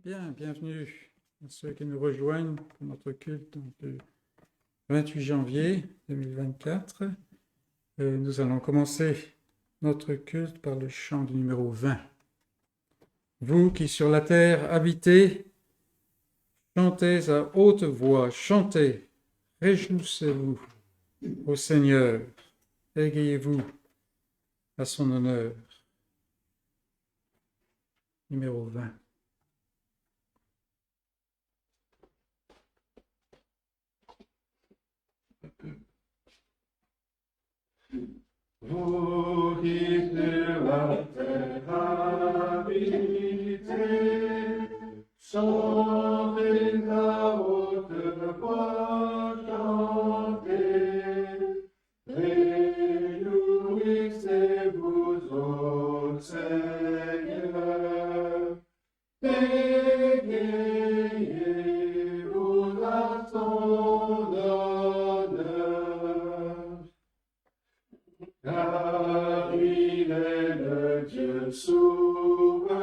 Bien, bienvenue à ceux qui nous rejoignent pour notre culte du 28 janvier 2024. Nous allons commencer notre culte par le chant du numéro 20. Vous qui sur la terre habitez, chantez à haute voix, chantez, réjouissez-vous au Seigneur, égayez-vous à son honneur. Numéro 20. Vous qui sur la terre habitez, chantez à haute voix, chantez, réjouissez-vous au Seigneur, égayez-vous à son honneur. Car il est le Dieu souverain,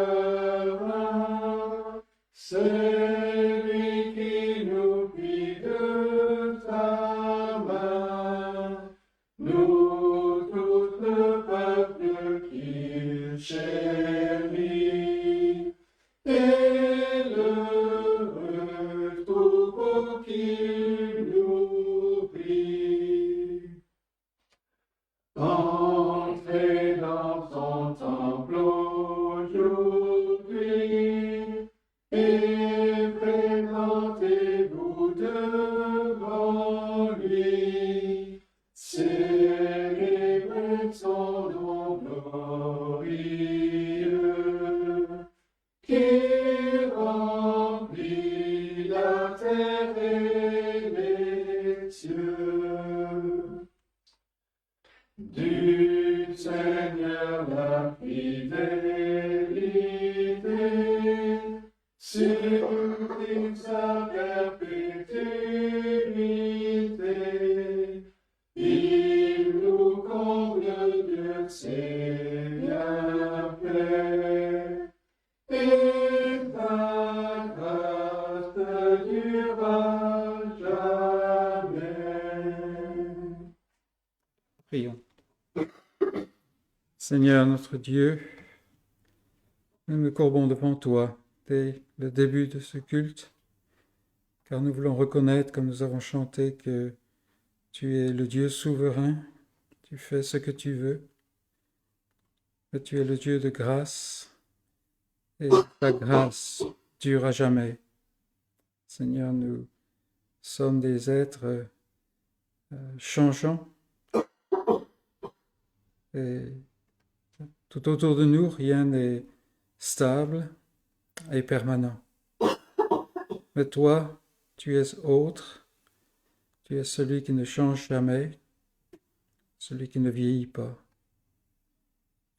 c'est lui qui nous prie de sa main, nous tous le peuple qu'il chérit, et le troupeau qu'il nourrit. Entrez dans son temple aujourd'hui et présentez-vous devant lui. Célébrez son nom glorieux qui remplit la terre et les cieux. Du Seigneur la fidélité, sur sa perpétuité, il nous comble de ses bienfaits, et sa grâce durera jamais. Prions. Seigneur notre Dieu, nous nous courbons devant toi dès le début de ce culte, car nous voulons reconnaître, comme nous avons chanté, que tu es le Dieu souverain, tu fais ce que tu veux, que tu es le Dieu de grâce, et ta grâce dure à jamais. Seigneur, nous sommes des êtres changeants, et tout autour de nous, rien n'est stable et permanent. Mais toi, tu es autre, tu es celui qui ne change jamais, celui qui ne vieillit pas.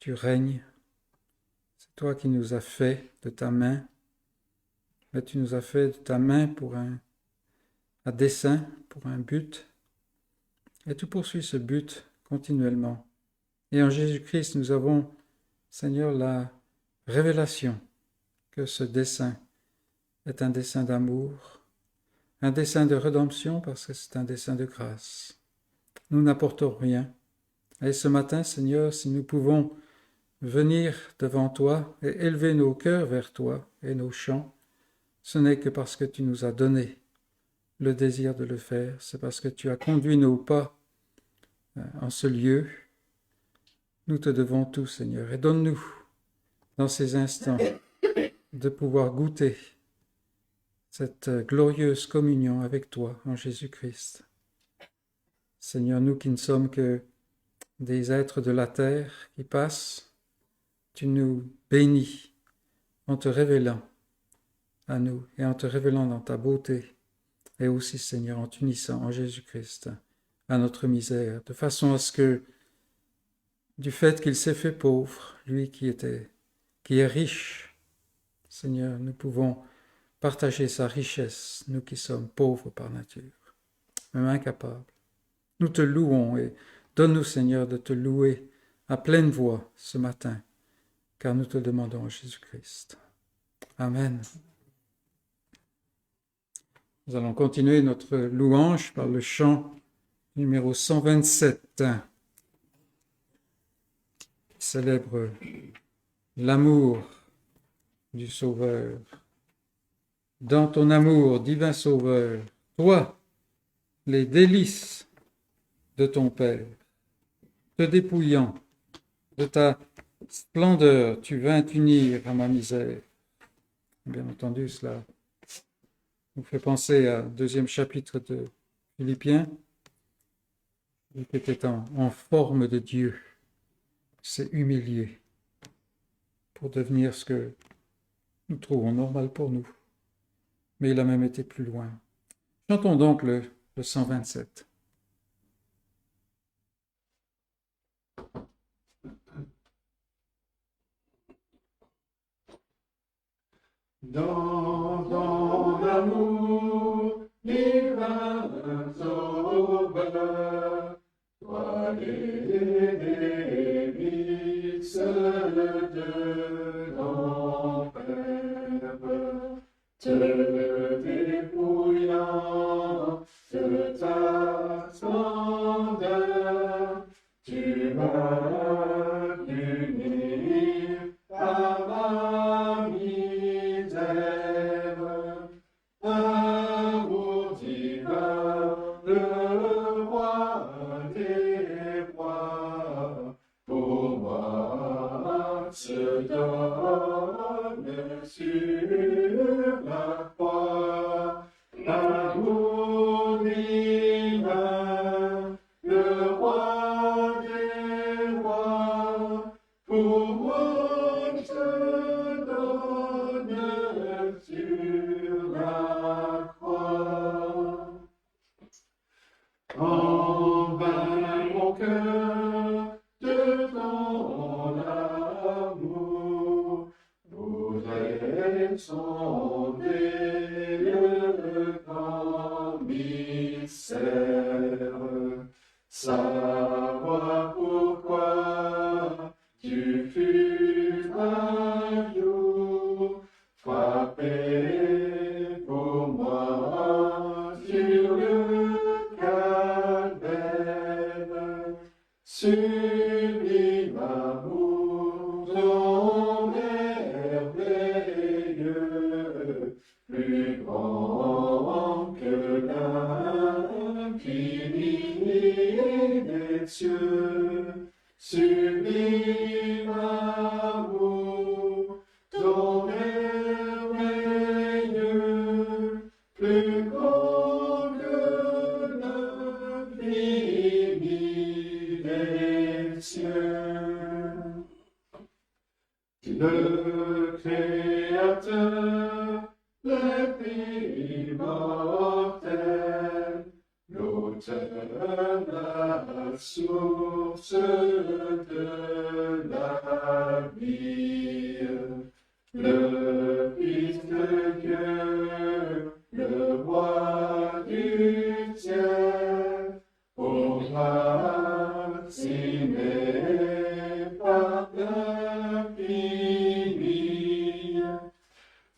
Tu règnes, c'est toi qui nous as fait de ta main, mais tu nous as fait de ta main pour un dessein, pour un but, et tu poursuis ce but continuellement. Et en Jésus-Christ, nous avons, Seigneur, la révélation que ce dessein est un dessein d'amour, un dessein de rédemption parce que c'est un dessein de grâce. Nous n'apportons rien. Et ce matin, Seigneur, si nous pouvons venir devant toi et élever nos cœurs vers toi et nos chants, ce n'est que parce que tu nous as donné le désir de le faire. C'est parce que tu as conduit nos pas en ce lieu. Nous te devons tout, Seigneur, et donne-nous, dans ces instants, de pouvoir goûter cette glorieuse communion avec toi en Jésus-Christ. Seigneur, nous qui ne sommes que des êtres de la terre qui passent, tu nous bénis en te révélant à nous et en te révélant dans ta beauté, et aussi, Seigneur, en t'unissant en Jésus-Christ à notre misère, de façon à ce que du fait qu'il s'est fait pauvre, lui qui est riche, Seigneur, nous pouvons partager sa richesse, nous qui sommes pauvres par nature, même incapables. Nous te louons et donne-nous, Seigneur, de te louer à pleine voix ce matin, car nous te demandons en Jésus-Christ. Amen. Nous allons continuer notre louange par le chant numéro 127, qui célèbre l'amour du Sauveur. Dans ton amour, divin Sauveur, toi, les délices de ton Père, te dépouillant de ta splendeur, tu vins t'unir à ma misère. Bien entendu, cela nous fait penser au deuxième chapitre de Philippiens, qui était en forme de Dieu, s'est humilié pour devenir ce que nous trouvons normal pour nous. Mais il a même été plus loin. Chantons donc le 127. Dans ton amour, divin Sauveur, toi les délices de l'enfer, te dépouillant de ta splendeur, tu vas t'unir à ma misère. Amour divin, le roi des rois, pour moi se donne sur la croix. Amour divin, le roi des rois, pour moi se donne sur la croix. En vain mon cœur de ton amour voudrait sonder le grand mystère, savoir pourquoi tu fus un jour frappé pour moi sur le calvaire. Sublime amour, ton merveilleux, plus grand que l'infini des cieux. Sublime amour, ton merveilleux, plus grand que l'infini des cieux. Le Créateur, le immortel, l'auteur, la source de la vie, le Fils de Dieu, le roi du ciel, ô fasciné par l'infini,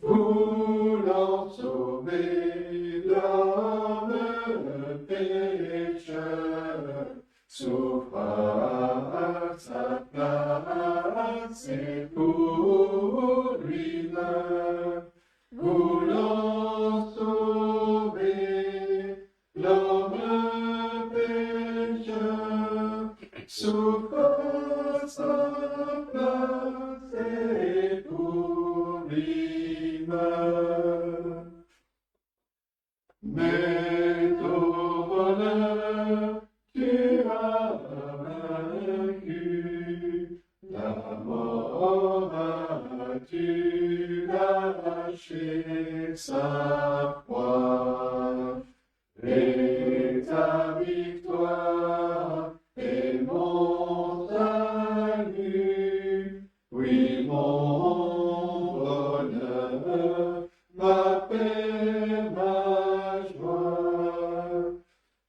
voulant sauver l'homme pécheur, souffra à sa place et pour lui meurt, voulant sauver l'homme pécheur, souffra à sa place et pour lui meurt. Mais au bonheur, tu as vaincu, la mort as-tu lâché sa proie, et ta victoire est mon salut, oui mon bonheur, ma paix, ma joie.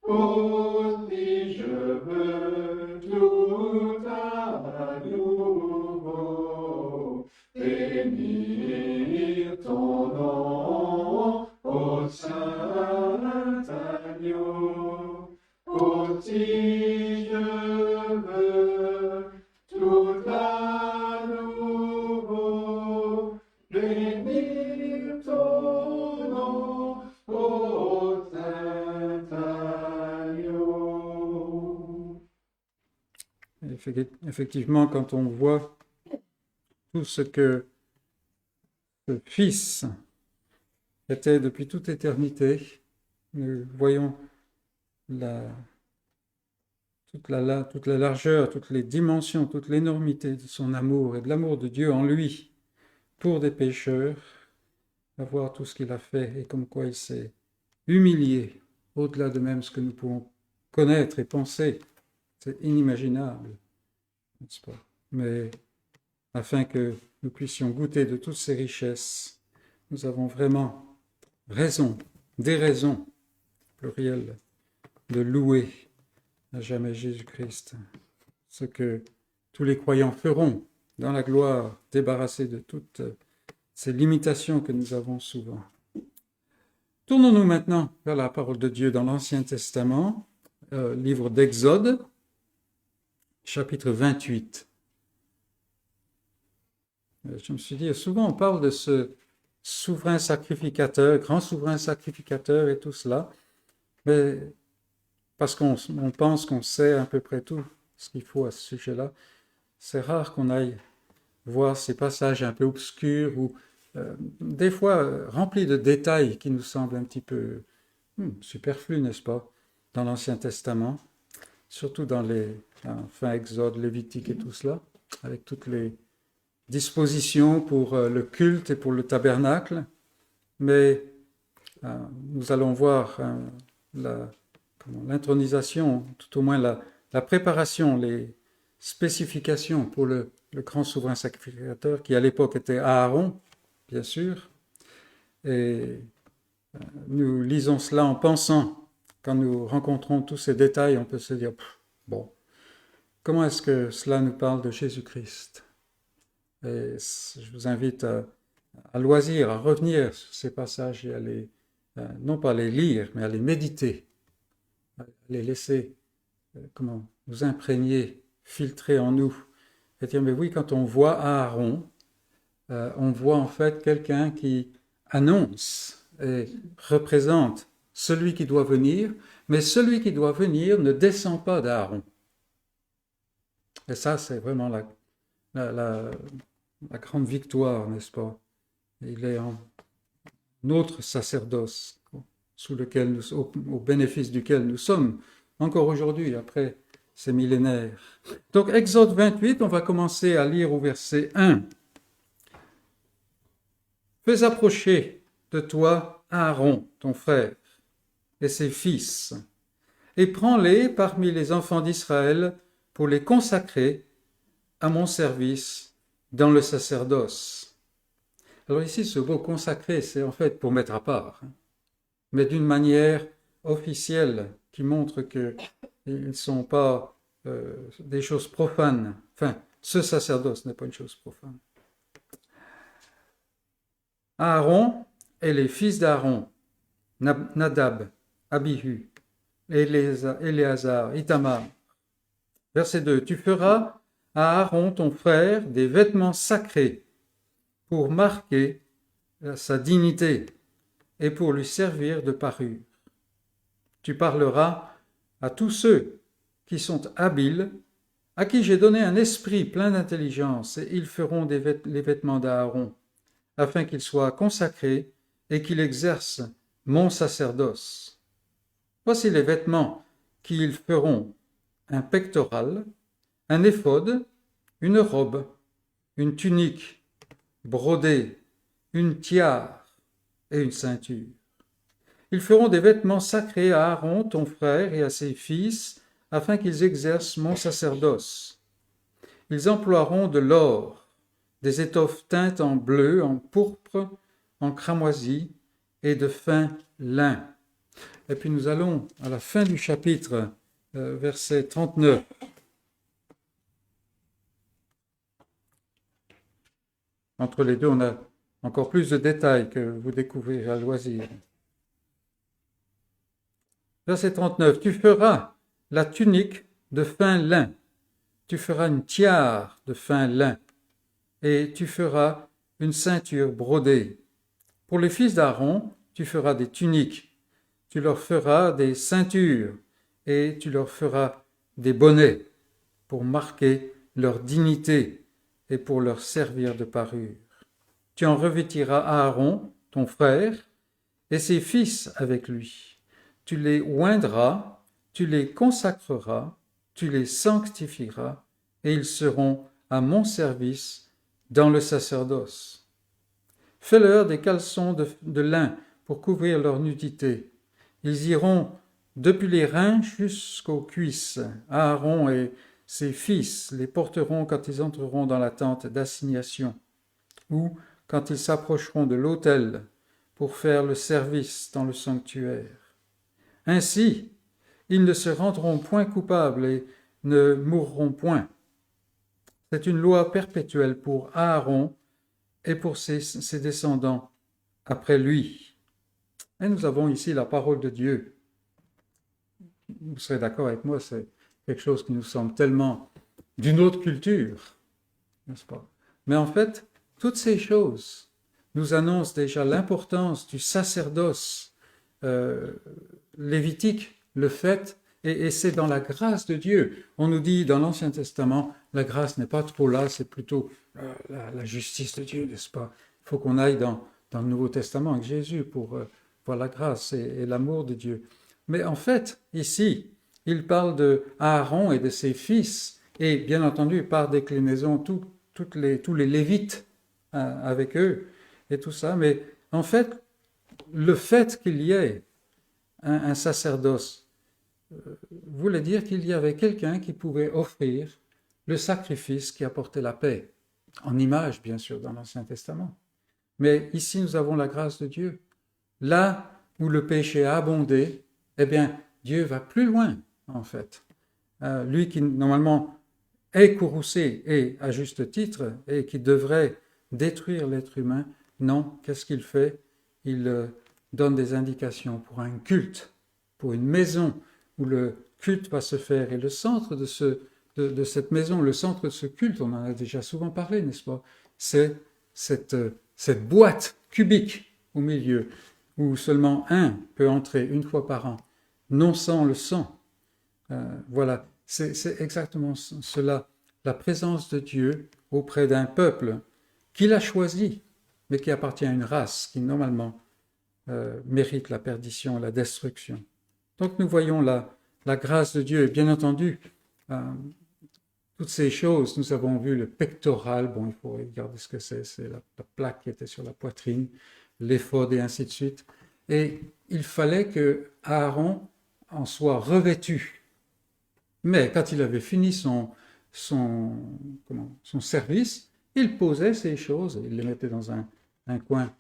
Aussi je veux tout à nouveau bénir ton nom au sein agneau, aussi je veux tout à nouveau bénir ton nom, ô saint agneau. Effectivement, quand on voit tout ce que ce Fils était depuis toute éternité, nous voyons toute la largeur, toutes les dimensions, toute l'énormité de son amour et de l'amour de Dieu en lui pour des pécheurs, à voir tout ce qu'il a fait et comme quoi il s'est humilié au-delà de même ce que nous pouvons connaître et penser. C'est inimaginable, n'est-ce pas? Mais afin que nous puissions goûter de toutes ces richesses, nous avons vraiment raison, des raisons, pluriel, de louer à jamais Jésus-Christ, ce que tous les croyants feront dans la gloire, débarrassés de toutes ces limitations que nous avons souvent. Tournons-nous maintenant vers la parole de Dieu dans l'Ancien Testament, livre d'Exode, chapitre 28. Je me suis dit, souvent on parle de ce souverain sacrificateur, grand souverain sacrificateur et tout cela, mais parce qu'on pense qu'on sait à peu près tout ce qu'il faut à ce sujet-là, c'est rare qu'on aille voir ces passages un peu obscurs ou des fois remplis de détails qui nous semblent un petit peu superflus, n'est-ce pas, dans l'Ancien Testament, surtout dans les fin Exode, Lévitique et tout cela, avec toutes les dispositions pour le culte et pour le tabernacle, mais nous allons voir l'intronisation, tout au moins la préparation, les spécifications pour le grand souverain sacrificateur, qui à l'époque était Aaron, bien sûr, et nous lisons cela en pensant, quand nous rencontrons tous ces détails, on peut se dire, bon, comment est-ce que cela nous parle de Jésus-Christ? Et je vous invite à loisir, à revenir sur ces passages et à les, non pas à les lire, mais à les méditer, à les laisser nous imprégner, filtrer en nous. Et dire, mais oui, quand on voit Aaron, on voit en fait quelqu'un qui annonce et représente celui qui doit venir, mais celui qui doit venir ne descend pas d'Aaron. Et ça, c'est vraiment la grande victoire, n'est-ce pas? Il est en notre sacerdoce, au bénéfice duquel nous sommes encore aujourd'hui, après ces millénaires. Donc, Exode 28, on va commencer à lire au verset 1. « Fais approcher de toi Aaron, ton frère, et ses fils, et prends-les parmi les enfants d'Israël pour les consacrer à mon service dans le sacerdoce. » Alors ici, ce mot « consacrer », c'est en fait pour mettre à part, mais d'une manière officielle qui montre qu'ils ne sont pas des choses profanes. Enfin, ce sacerdoce n'est pas une chose profane. Aaron et les fils d'Aaron, Nadab, Abihu, Éléazar, Ithamar. Verset 2. Tu feras à Aaron, ton frère, des vêtements sacrés pour marquer sa dignité et pour lui servir de parure. Tu parleras à tous ceux qui sont habiles, à qui j'ai donné un esprit plein d'intelligence, et ils feront les vêtements d'Aaron, afin qu'il soit consacré et qu'il exerce mon sacerdoce. Voici les vêtements qu'ils feront: un pectoral, un éphod, une robe, une tunique brodée, une tiare et une ceinture. Ils feront des vêtements sacrés à Aaron, ton frère, et à ses fils, afin qu'ils exercent mon sacerdoce. Ils emploieront de l'or, des étoffes teintes en bleu, en pourpre, en cramoisi et de fin lin. Et puis nous allons à la fin du chapitre, verset 39. Entre les deux, on a encore plus de détails que vous découvrez à loisir. Verset 39. Tu feras la tunique de fin lin. Tu feras une tiare de fin lin. Et tu feras une ceinture brodée. Pour les fils d'Aaron, tu feras des tuniques. Tu leur feras des ceintures et tu leur feras des bonnets pour marquer leur dignité et pour leur servir de parure. Tu en revêtiras Aaron, ton frère, et ses fils avec lui. Tu les oindras, tu les consacreras, tu les sanctifieras, et ils seront à mon service dans le sacerdoce. Fais-leur des caleçons de lin pour couvrir leur nudité. Ils iront depuis les reins jusqu'aux cuisses. Aaron et ses fils les porteront quand ils entreront dans la tente d'assignation ou quand ils s'approcheront de l'autel pour faire le service dans le sanctuaire. Ainsi, ils ne se rendront point coupables et ne mourront point. C'est une loi perpétuelle pour Aaron et pour ses descendants après lui. Et nous avons ici la parole de Dieu. Vous serez d'accord avec moi, c'est quelque chose qui nous semble tellement d'une autre culture, n'est-ce pas? Mais en fait, toutes ces choses nous annoncent déjà l'importance du sacerdoce lévitique, le fait, et c'est dans la grâce de Dieu. On nous dit dans l'Ancien Testament, la grâce n'est pas trop là, c'est plutôt la justice de Dieu, n'est-ce pas? Il faut qu'on aille dans le Nouveau Testament avec Jésus pour voir la grâce et l'amour de Dieu. Mais en fait, ici, il parle de Aaron et de ses fils, et bien entendu, par déclinaison, tous les Lévites avec eux, et tout ça. Mais en fait, le fait qu'il y ait un sacerdoce voulait dire qu'il y avait quelqu'un qui pouvait offrir le sacrifice qui apportait la paix, en image, bien sûr, dans l'Ancien Testament. Mais ici, nous avons la grâce de Dieu. Là où le péché a abondé, eh bien, Dieu va plus loin, en fait. Lui qui, normalement, est courroucé, et à juste titre, et qui devrait détruire l'être humain, non, qu'est-ce qu'il fait? Il donne des indications pour un culte, pour une maison où le culte va se faire. Et le centre de cette maison, le centre de ce culte, on en a déjà souvent parlé, n'est-ce pas? C'est cette boîte cubique au milieu, où seulement un peut entrer une fois par an, non sans le sang. Voilà, c'est exactement cela, la présence de Dieu auprès d'un peuple qu'il a choisi, mais qui appartient à une race qui normalement mérite la perdition, la destruction. Donc nous voyons la grâce de Dieu, et bien entendu, toutes ces choses, nous avons vu le pectoral, bon, il faut regarder ce que c'est la plaque qui était sur la poitrine, l'éphod et ainsi de suite. Et il fallait que Aaron en soit revêtu. Mais quand il avait fini son service, il posait ces choses, il les mettait dans un coin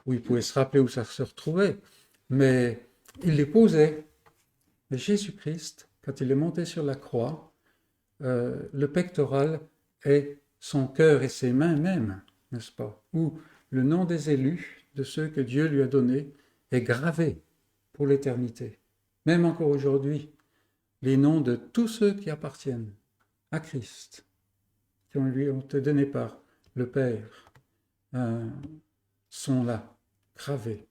où il pouvait se rappeler où ça se retrouvait, mais il les posait. Et Jésus-Christ, quand il est monté sur la croix, le pectoral est son cœur et ses mains même, n'est-ce pas? Où le nom des élus, de ceux que Dieu lui a donnés, est gravé pour l'éternité. Même encore aujourd'hui, les noms de tous ceux qui appartiennent à Christ, qui lui ont été donnés par le Père, sont là, gravés.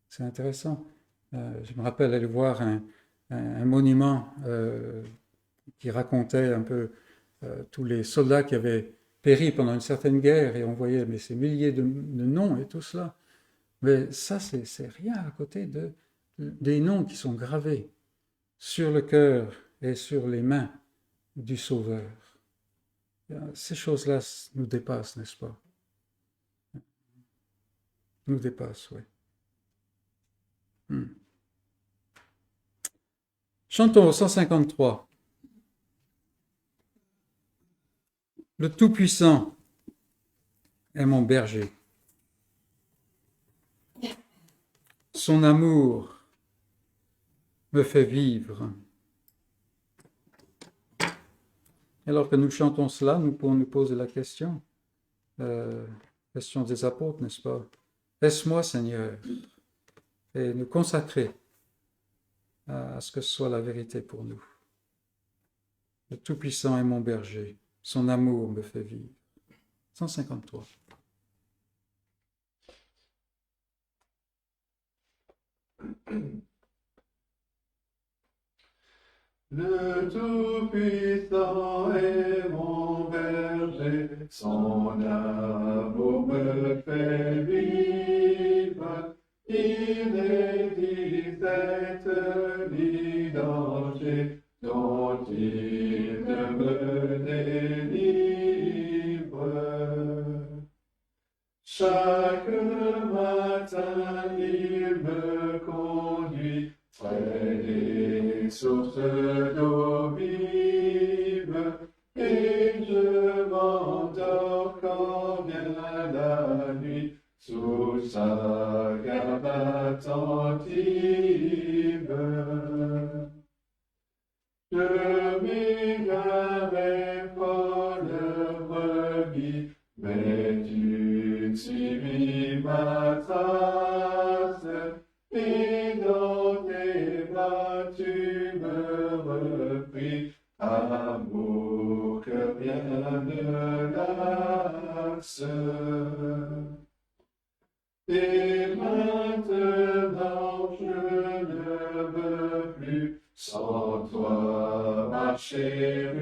C'est intéressant. Je me rappelle aller voir un monument qui racontait un peu tous les soldats qui avaient péri pendant une certaine guerre, et on voyait mais ces milliers de noms et tout cela. Mais ça, c'est rien à côté des noms qui sont gravés sur le cœur et sur les mains du Sauveur. Ces choses-là nous dépassent, n'est-ce pas? Nous dépassent, oui. Chantons au 153. Le Tout-Puissant est mon berger. Son amour me fait vivre. Alors que nous chantons cela, nous pouvons nous poser la question des apôtres, n'est-ce pas? Laisse-moi, Seigneur, et nous consacrer à ce que ce soit la vérité pour nous. Le Tout-Puissant est mon berger, son amour me fait vivre. 153. Le Tout-Puissant est mon berger, son amour me fait vivre. Il est cette vie danger dont il me délivre. Chaque matin, il me conduit près des sources d'eau vive, et je m'endors quand vient la nuit, sous sa garde attentive. Je m'égare mes folles brebis, mais tu suivis ma trace, et dans tes bras tu me repris, amour que rien ne lasse. Et maintenant je ne veux plus sans toi marcher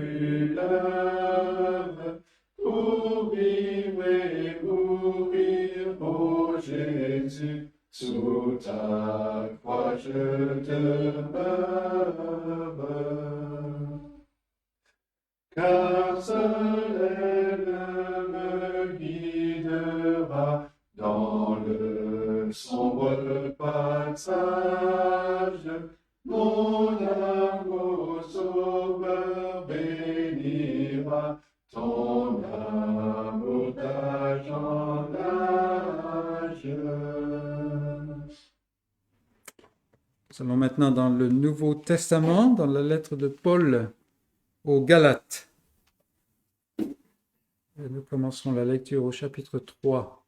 l'heure, pour vivre et mourir, ô Jésus, sous ta croix je demeure. Car seul elle me guidera dans le sombre passage. Mon âme au Sauveur bénira, ton amour d'âge en âge. Nous allons maintenant dans le Nouveau Testament, dans la lettre de Paul aux Galates. Et nous commencerons la lecture au chapitre 3,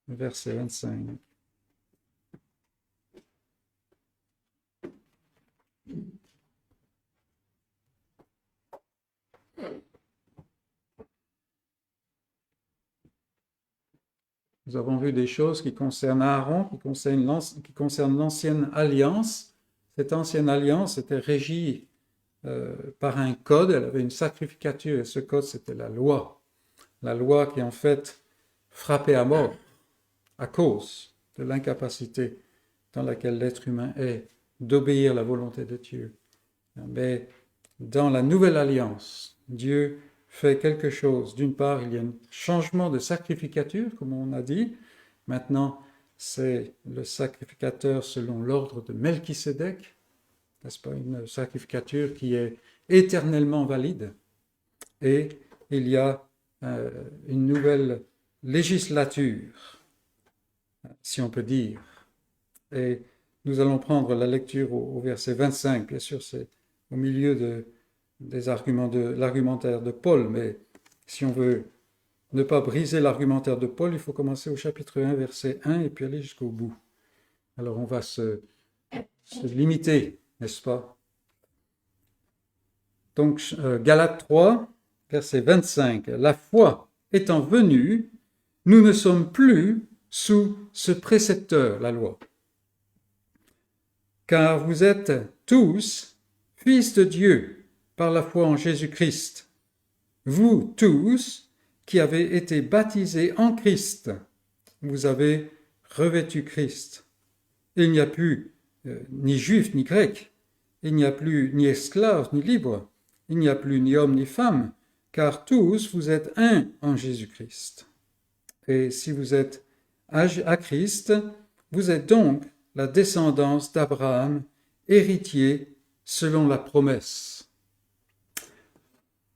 verset 25. Nous avons vu des choses qui concernent Aaron, qui concernent l'ancienne alliance. Cette ancienne alliance était régie par un code, elle avait une sacrificature, et ce code c'était la loi. La loi qui en fait frappait à mort à cause de l'incapacité dans laquelle l'être humain est d'obéir à la volonté de Dieu. Mais dans la nouvelle alliance, Dieu fait quelque chose. D'une part, il y a un changement de sacrificature, comme on a dit. Maintenant, c'est le sacrificateur selon l'ordre de Melchisédek, n'est-ce pas, une sacrificature qui est éternellement valide. Et il y a une nouvelle législature, si on peut dire. Et nous allons prendre la lecture au verset 25. Bien sûr, c'est au milieu des arguments de l'argumentaire de Paul, mais si on veut ne pas briser l'argumentaire de Paul, il faut commencer au chapitre 1, verset 1, et puis aller jusqu'au bout. Alors on va se limiter, n'est-ce pas? Donc, Galates 3, verset 25. La foi étant venue, nous ne sommes plus sous ce précepteur, la loi. Car vous êtes tous fils de Dieu par la foi en Jésus-Christ. Vous tous qui avez été baptisés en Christ, vous avez revêtu Christ. Il n'y a plus ni juif ni grec, il n'y a plus ni esclave ni libre, il n'y a plus ni homme ni femme, car tous vous êtes un en Jésus-Christ. Et si vous êtes à Christ, vous êtes donc la descendance d'Abraham, héritier selon la promesse.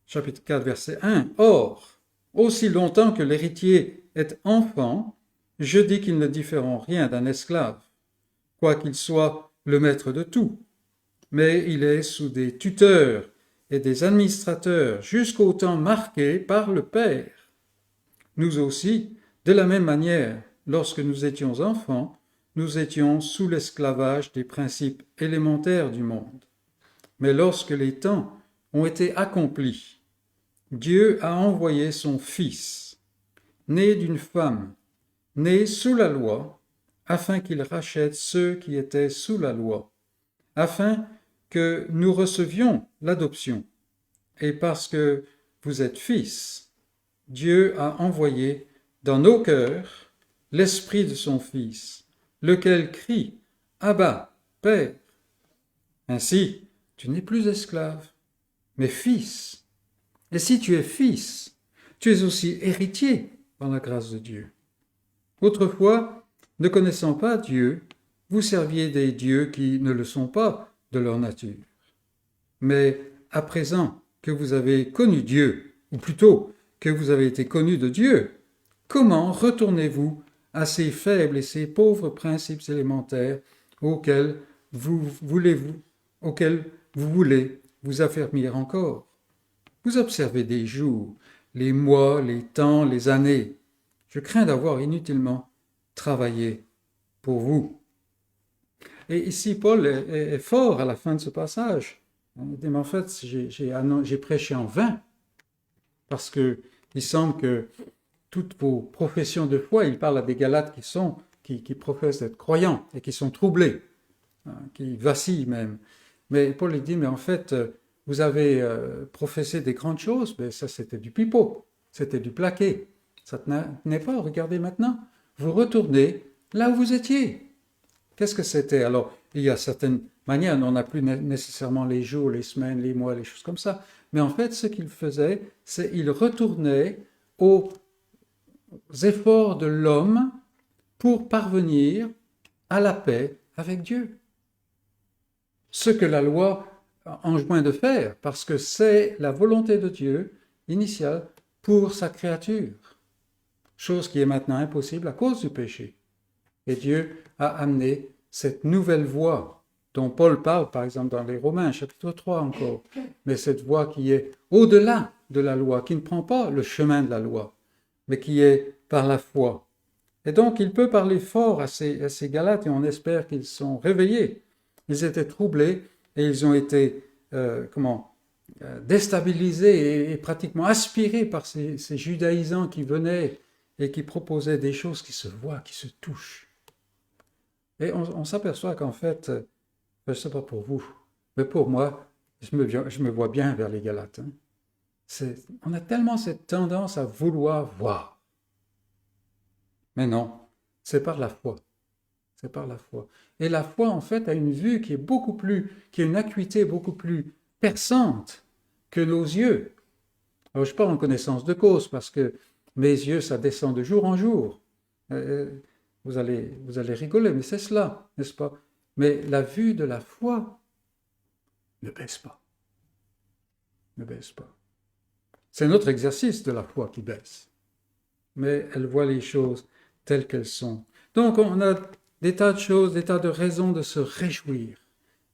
Chapitre 4, verset 1. Or, aussi longtemps que l'héritier est enfant, je dis qu'il ne diffère en rien d'un esclave, quoiqu'il soit le maître de tout, mais il est sous des tuteurs et des administrateurs jusqu'au temps marqué par le Père. Nous aussi, de la même manière, lorsque nous étions enfants, nous étions sous l'esclavage des principes élémentaires du monde. Mais lorsque les temps ont été accomplis, Dieu a envoyé son Fils, né d'une femme, né sous la loi, afin qu'il rachète ceux qui étaient sous la loi, afin que nous recevions l'adoption. Et parce que vous êtes fils, Dieu a envoyé dans nos cœurs l'esprit de son Fils, lequel crie « Abba, Père ». Ainsi, tu n'es plus esclave, mais fils. Et si tu es fils, tu es aussi héritier par la grâce de Dieu. Autrefois, ne connaissant pas Dieu, vous serviez des dieux qui ne le sont pas de leur nature. Mais à présent que vous avez connu Dieu, ou plutôt que vous avez été connu de Dieu, comment retournez-vous à ces faibles et ces pauvres principes élémentaires auxquels vous voulez vous affermir encore? Vous observez des jours, les mois, les temps, les années. Je crains d'avoir inutilement travaillé pour vous. Et ici, Paul est fort à la fin de ce passage. Il dit, mais en fait, j'ai prêché en vain, parce qu'il semble que toutes vos professions de foi, il parle à des Galates qui professent d'être croyants et qui sont troublés, qui vacillent même. Mais Paul lui dit, mais en fait, vous avez professé des grandes choses, mais ça c'était du pipeau, c'était du plaqué. Ça n'est pas, regardez maintenant, vous retournez là où vous étiez. Qu'est-ce que c'était? Alors, il y a certaines manières, on n'a plus nécessairement les jours, les semaines, les mois, les choses comme ça. Mais en fait, ce qu'il faisait, c'est qu'il retournait aux efforts de l'homme pour parvenir à la paix avec Dieu. Ce que la loi enjoint de faire, parce que c'est la volonté de Dieu initiale pour sa créature. Chose qui est maintenant impossible à cause du péché. Et Dieu a amené cette nouvelle voie dont Paul parle, par exemple, dans les Romains, chapitre 3 encore. Mais cette voie qui est au-delà de la loi, qui ne prend pas le chemin de la loi, mais qui est par la foi. Et donc, il peut parler fort à ces Galates, et on espère qu'ils sont réveillés. Ils étaient troublés, et ils ont été, déstabilisés et pratiquement aspirés par ces judaïsants qui venaient et qui proposaient des choses qui se voient, qui se touchent. Et on s'aperçoit qu'en fait, je ne sais pas pour vous, mais pour moi, je me vois bien vers les Galates. On a tellement cette tendance à vouloir voir. Mais non, c'est par la foi. C'est par la foi. Et la foi, en fait, a une vue qui a une acuité beaucoup plus perçante que nos yeux. Alors, je parle en connaissance de cause, parce que mes yeux, ça descend de jour en jour. Vous allez rigoler, mais c'est cela, n'est-ce pas? Mais la vue de la foi ne baisse pas. Ne baisse pas. C'est notre exercice de la foi qui baisse. Mais elle voit les choses telles qu'elles sont. Donc, on a des tas de choses, des tas de raisons de se réjouir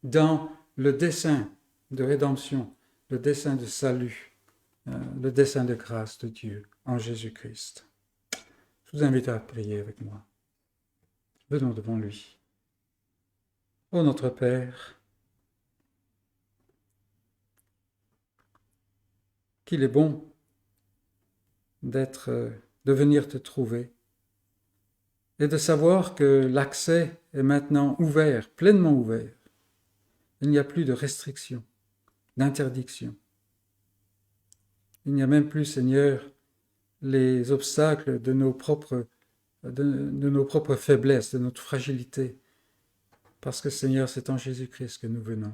dans le dessein de rédemption, le dessein de salut, le dessein de grâce de Dieu en Jésus-Christ. Je vous invite à prier avec moi. Venons devant lui. Ô notre Père, qu'il est bon de venir te trouver et de savoir que l'accès est maintenant ouvert, pleinement ouvert. Il n'y a plus de restrictions, d'interdictions. Il n'y a même plus, Seigneur, les obstacles de nos propres faiblesses, de notre fragilité. Parce que, Seigneur, c'est en Jésus-Christ que nous venons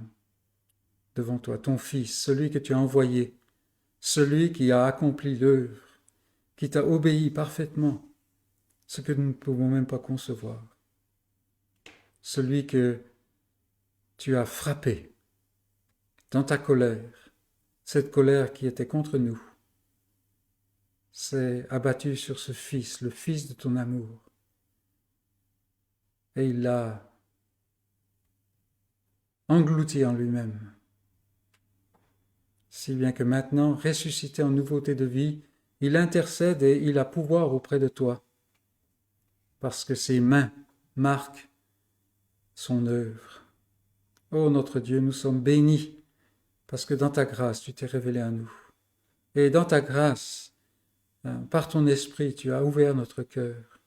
devant toi, ton Fils, celui que tu as envoyé, celui qui a accompli l'œuvre, qui t'a obéi parfaitement, ce que nous ne pouvons même pas concevoir. Celui que tu as frappé dans ta colère, cette colère qui était contre nous, s'est abattu sur ce Fils, le Fils de ton amour. Et il l'a englouti en lui-même. Si bien que maintenant, ressuscité en nouveauté de vie, il intercède et il a pouvoir auprès de toi. Parce que ses mains marquent son œuvre. Ô notre Dieu, nous sommes bénis parce que dans ta grâce, tu t'es révélé à nous. Et dans ta grâce, par ton esprit, tu as ouvert notre cœur.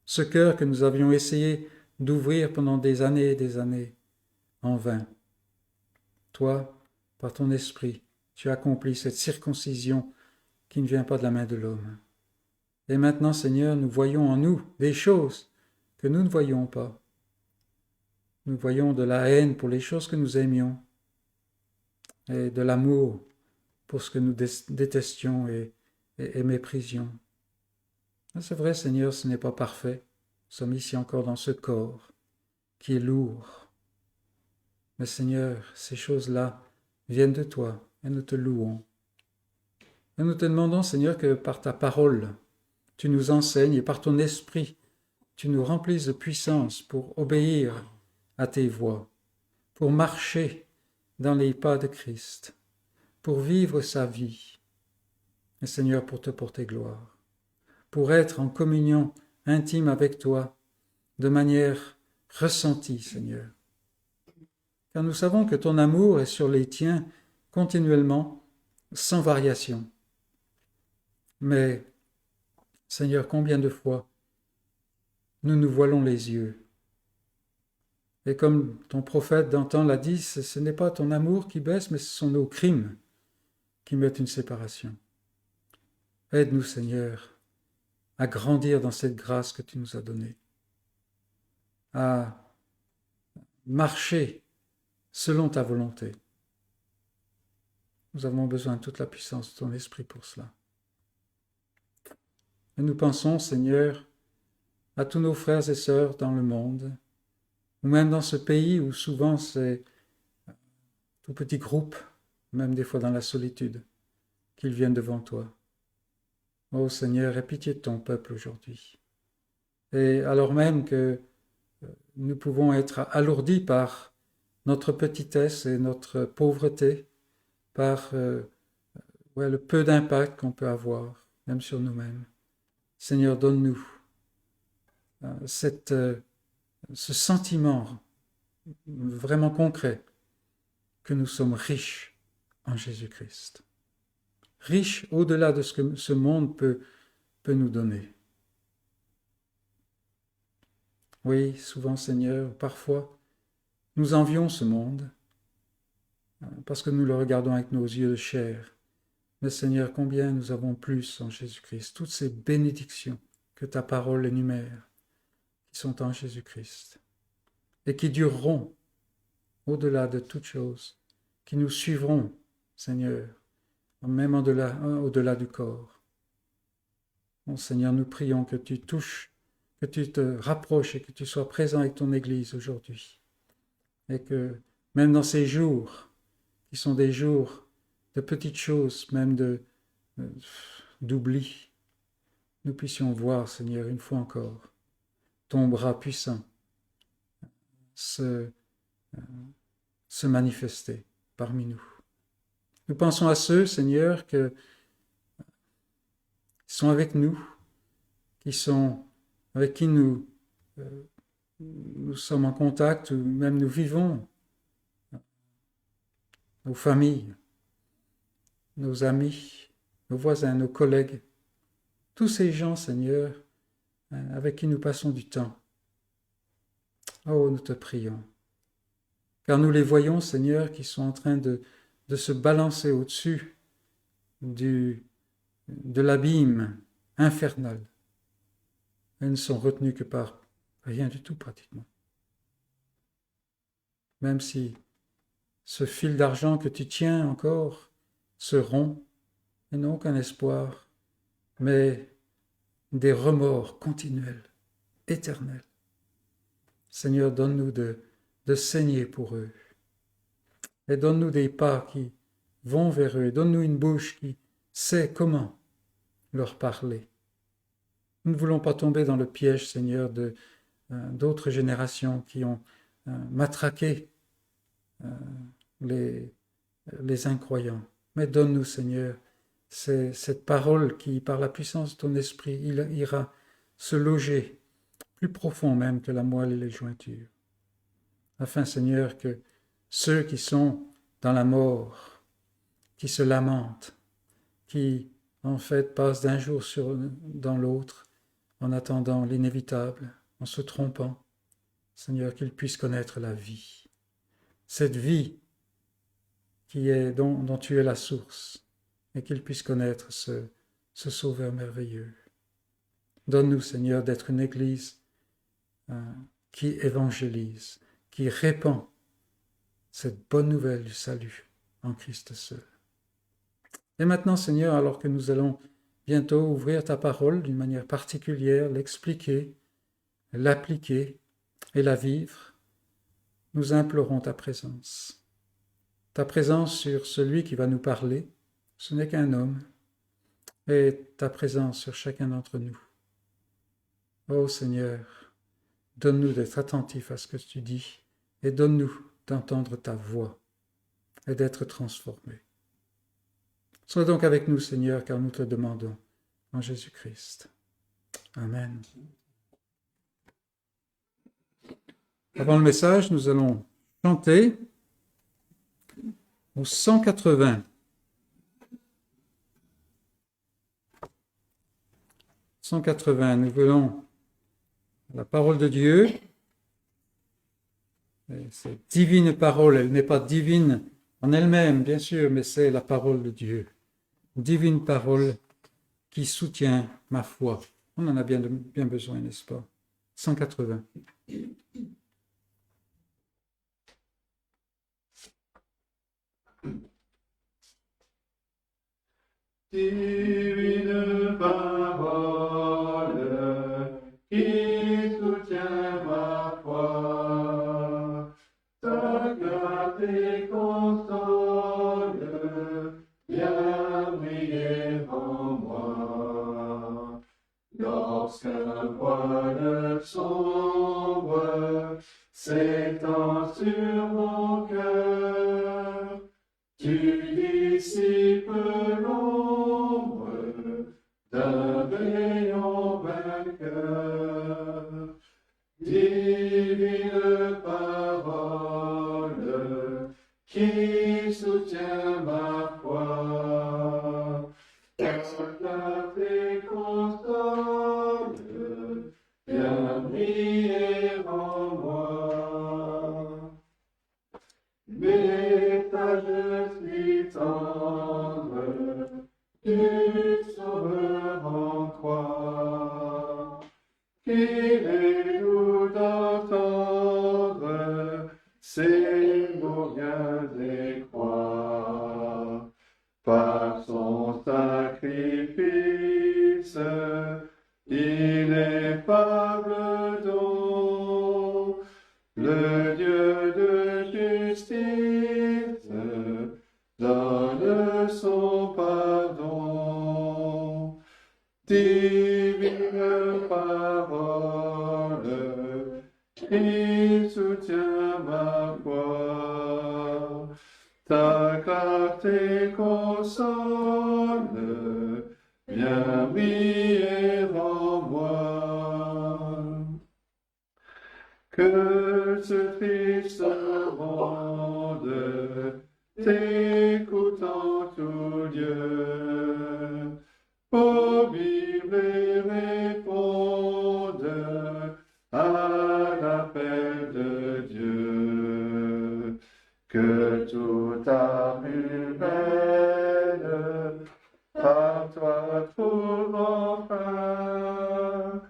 Ce cœur que nous avions essayé d'ouvrir pendant des années, en vain. Toi, par ton esprit, tu accomplis cette circoncision qui ne vient pas de la main de l'homme. Et maintenant, Seigneur, nous voyons en nous des choses que nous ne voyions pas. Nous voyons de la haine pour les choses que nous aimions et de l'amour pour ce que nous détestions et méprisions. C'est vrai, Seigneur, ce n'est pas parfait. Nous sommes ici encore dans ce corps qui est lourd. Mais Seigneur, ces choses-là viennent de toi et nous te louons. Et nous te demandons, Seigneur, que par ta parole, tu nous enseignes et par ton esprit, tu nous remplisses de puissance pour obéir à tes voies, pour marcher dans les pas de Christ, pour vivre sa vie. Et Seigneur, pour te porter gloire, pour être en communion intime avec toi, de manière ressentie, Seigneur. Car nous savons que ton amour est sur les tiens continuellement, sans variation. Mais, Seigneur, combien de fois nous nous voilons les yeux. Et comme ton prophète d'antan l'a dit, ce n'est pas ton amour qui baisse, mais ce sont nos crimes qui mettent une séparation. Aide-nous, Seigneur, à grandir dans cette grâce que tu nous as donnée, à marcher selon ta volonté. Nous avons besoin de toute la puissance de ton esprit pour cela. Et nous pensons, Seigneur, à tous nos frères et sœurs dans le monde, ou même dans ce pays où souvent c'est tout petit groupe, même des fois dans la solitude, qu'ils viennent devant toi. Ô Seigneur, aie pitié de ton peuple aujourd'hui. Et alors même que nous pouvons être alourdis par notre petitesse et notre pauvreté, par le peu d'impact qu'on peut avoir, même sur nous-mêmes. Seigneur, donne-nous ce sentiment vraiment concret que nous sommes riches en Jésus-Christ. Riches au-delà de ce que ce monde peut nous donner. Oui, souvent, Seigneur, parfois, nous envions ce monde parce que nous le regardons avec nos yeux de chair. Mais Seigneur, combien nous avons plus en Jésus-Christ, toutes ces bénédictions que ta parole énumère, qui sont en Jésus-Christ, et qui dureront au-delà de toutes choses, qui nous suivront, Seigneur, même au-delà du corps. Mon Seigneur, nous prions que tu touches, que tu te rapproches et que tu sois présent avec ton Église aujourd'hui. Et que même dans ces jours, qui sont des jours de petites choses, même d'oubli, nous puissions voir, Seigneur, une fois encore, ton bras puissant se manifester parmi nous. Nous pensons à ceux, Seigneur, qui sont avec nous, avec qui nous sommes en contact, ou même nous vivons, nos familles, nos amis, nos voisins, nos collègues, tous ces gens, Seigneur, avec qui nous passons du temps. Oh, nous te prions. Car nous les voyons, Seigneur, qui sont en train de se balancer au-dessus de l'abîme infernal. Elles ne sont retenues que par rien du tout, pratiquement. Même si ce fil d'argent que tu tiens encore se rompt, et non qu'un espoir, mais des remords continuels, éternels. Seigneur, donne-nous de saigner pour eux. Et donne-nous des pas qui vont vers eux. Et donne-nous une bouche qui sait comment leur parler. Nous ne voulons pas tomber dans le piège, Seigneur, d'autres générations qui ont matraqué les incroyants. Mais donne-nous, Seigneur, cette parole qui, par la puissance de ton esprit, ira se loger plus profond même que la moelle et les jointures. afin, Seigneur, que ceux qui sont dans la mort, qui se lamentent, qui, en fait, passent d'un jour dans l'autre, en attendant l'inévitable, en se trompant, Seigneur, qu'ils puissent connaître la vie. Cette vie dont tu es la source, et qu'ils puissent connaître ce Sauveur merveilleux. Donne-nous, Seigneur, d'être une Église qui évangélise, qui répand cette bonne nouvelle du salut en Christ seul. Et maintenant, Seigneur, alors que nous allons bientôt ouvrir ta parole d'une manière particulière, l'expliquer, l'appliquer et la vivre, nous implorons ta présence. Ta présence sur celui qui va nous parler, ce n'est qu'un homme, et ta présence sur chacun d'entre nous. Ô Seigneur, donne-nous d'être attentifs à ce que tu dis, et donne-nous d'entendre ta voix et d'être transformés. Sois donc avec nous, Seigneur, car nous te demandons en Jésus-Christ. Amen. Avant le message, nous allons chanter au 180. 180, nous voulons la parole de Dieu. Et cette divine parole, elle n'est pas divine en elle-même, bien sûr, mais c'est la parole de Dieu. Une divine parole qui soutient ma foi. On en a bien besoin, n'est-ce pas? 180. Divine parole qui soutient ma foi, ta clarté console, viens briller en moi. Lorsqu'un voile sombre s'étend sur mon cœur, tu dissipes l'ombre d'un rayon vainqueur. Divine parole qui soutient ma foi, ta clarté console, viens briller en moi. Message si tendre du Sauveur en croix, qu'il est doux d'entendre ces mots bien et croix. Par son sacrifice, ineffable don, le Dieu de justice donne son pardon. Divine parole qui soutient ma foi, ta clarté console, viens briller en moi. Que ce triste monde, t'écoutant tout Dieu, pour vivre et répondre à l'appel de Dieu. Que toute âme humaine par toi trouve enfin,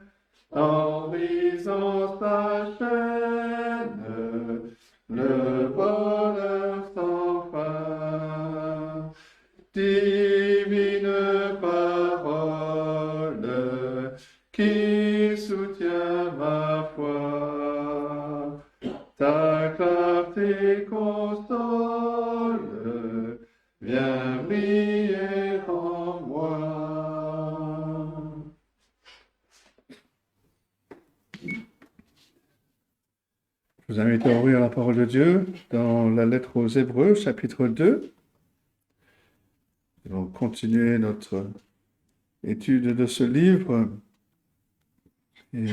en brisant sa chaîne, le bonheur sans fin. Divine parole qui soutient ma foi, ta clarté console, viens briller en moi. Je vous invite à ouvrir la parole de Dieu dans la lettre aux Hébreux, chapitre 2. Nous allons continuer notre étude de ce livre. Et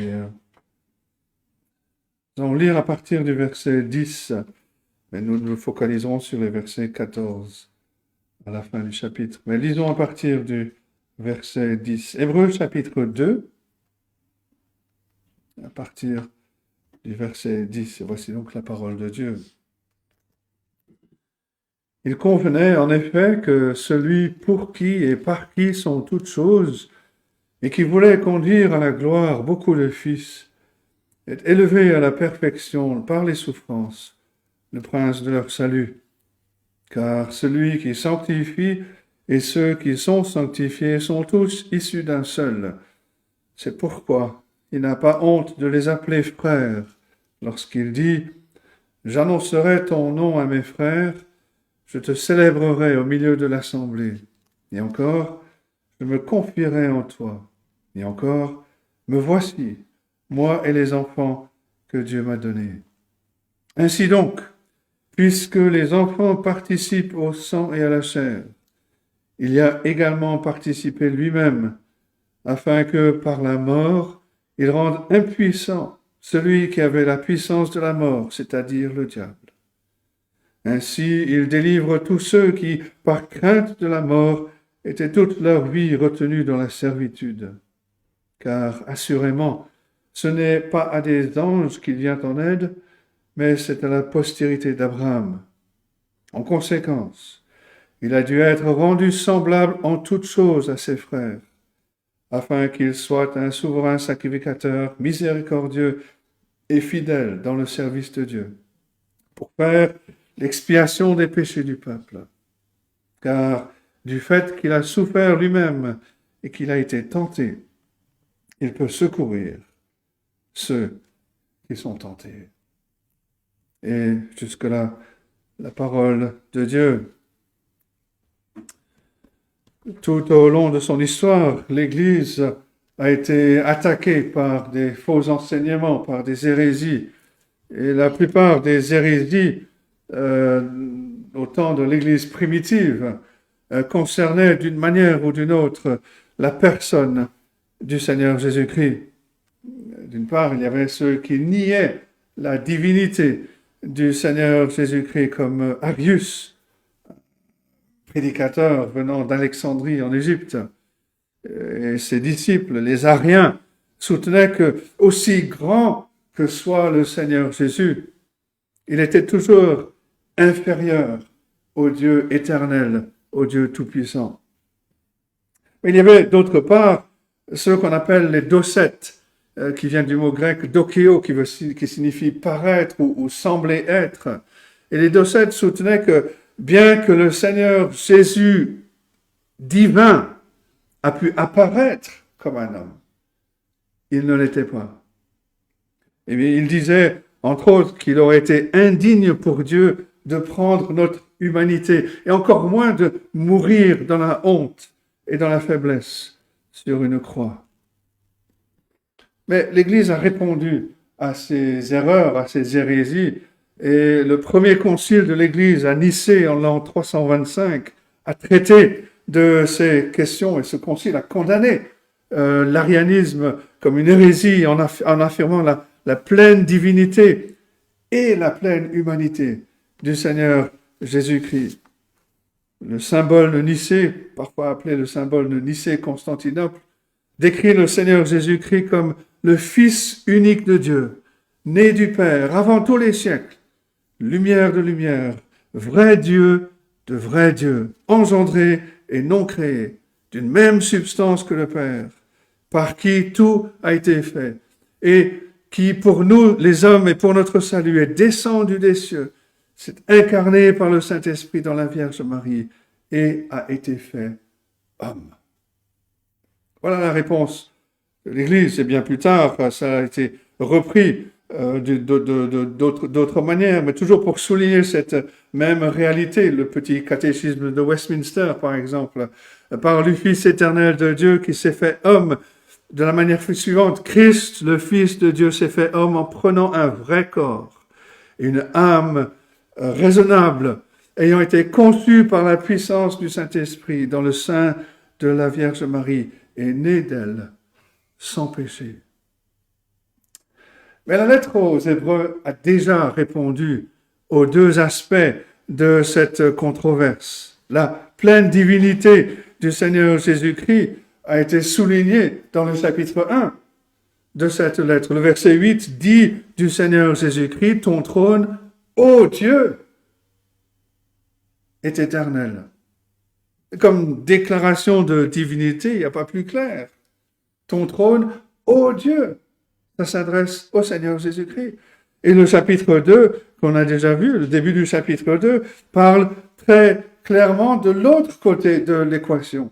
Nous allons lire à partir du verset 10, mais nous nous focaliserons sur les versets 14 à la fin du chapitre. Mais lisons à partir du verset 10. Hébreux chapitre 2, à partir du verset 10. Et voici donc la parole de Dieu. Il convenait en effet que celui pour qui et par qui sont toutes choses, et qui voulait conduire à la gloire beaucoup de fils, est élevé à la perfection par les souffrances, le prince de leur salut. Car celui qui sanctifie et ceux qui sont sanctifiés sont tous issus d'un seul. C'est pourquoi il n'a pas honte de les appeler frères, lorsqu'il dit « J'annoncerai ton nom à mes frères, je te célébrerai au milieu de l'assemblée. Et encore, je me confierai en toi. Et encore, me voici, moi et les enfants que Dieu m'a donnés. Ainsi donc, puisque les enfants participent au sang et à la chair, il y a également participé lui-même, afin que par la mort, il rende impuissant celui qui avait la puissance de la mort, c'est-à-dire le diable. Ainsi, il délivre tous ceux qui, par crainte de la mort, étaient toute leur vie retenus dans la servitude. Car, assurément, ce n'est pas à des anges qu'il vient en aide, mais c'est à la postérité d'Abraham. En conséquence, il a dû être rendu semblable en toutes choses à ses frères, afin qu'il soit un souverain sacrificateur miséricordieux et fidèle dans le service de Dieu, pour faire l'expiation des péchés du peuple. Car du fait qu'il a souffert lui-même et qu'il a été tenté, il peut secourir ceux qui sont tentés. Et jusque-là, la parole de Dieu. Tout au long de son histoire, l'Église a été attaquée par des faux enseignements, par des hérésies. Et la plupart des hérésies au temps de l'Église primitive concernaient d'une manière ou d'une autre la personne du Seigneur Jésus-Christ. D'une part, il y avait ceux qui niaient la divinité du Seigneur Jésus-Christ comme Arius, prédicateur venant d'Alexandrie en Égypte. Et ses disciples, les Ariens, soutenaient que, aussi grand que soit le Seigneur Jésus, il était toujours inférieur au Dieu éternel, au Dieu tout-puissant. Mais il y avait d'autre part ceux qu'on appelle les docètes, qui vient du mot grec dokeo, qui signifie paraître ou sembler être. Et les docètes soutenaient que bien que le Seigneur Jésus divin a pu apparaître comme un homme, il ne l'était pas. Et bien, il disait, entre autres, qu'il aurait été indigne pour Dieu de prendre notre humanité, et encore moins de mourir dans la honte et dans la faiblesse sur une croix. Mais l'Église a répondu à ces erreurs, à ces hérésies, et le premier concile de l'Église à Nicée en l'an 325 a traité de ces questions, et ce concile a condamné l'arianisme comme une hérésie en affirmant la pleine divinité et la pleine humanité du Seigneur Jésus-Christ. Le symbole de Nicée, parfois appelé le symbole de Nicée-Constantinople, décrit le Seigneur Jésus-Christ comme le Fils unique de Dieu, né du Père avant tous les siècles, lumière de lumière, vrai Dieu de vrai Dieu, engendré et non créé, d'une même substance que le Père, par qui tout a été fait, et qui pour nous, les hommes, et pour notre salut, est descendu des cieux, s'est incarné par le Saint-Esprit dans la Vierge Marie, et a été fait homme. Voilà la réponse de l'Église, et bien plus tard, ça a été repris d'autres manières, mais toujours pour souligner cette même réalité. Le petit catéchisme de Westminster, par exemple, par le Fils éternel de Dieu qui s'est fait homme de la manière suivante. Christ, le Fils de Dieu, s'est fait homme en prenant un vrai corps, une âme raisonnable, ayant été conçue par la puissance du Saint-Esprit dans le sein de la Vierge Marie, et né d'elle, sans péché. Mais la lettre aux Hébreux a déjà répondu aux deux aspects de cette controverse. La pleine divinité du Seigneur Jésus-Christ a été soulignée dans le chapitre 1 de cette lettre. Le verset 8 dit du Seigneur Jésus-Christ, ton trône, ô Dieu, est éternel. Comme déclaration de divinité, il n'y a pas plus clair. Ton trône, ô Dieu, ça s'adresse au Seigneur Jésus-Christ. Et le chapitre 2, qu'on a déjà vu, le début du chapitre 2, parle très clairement de l'autre côté de l'équation.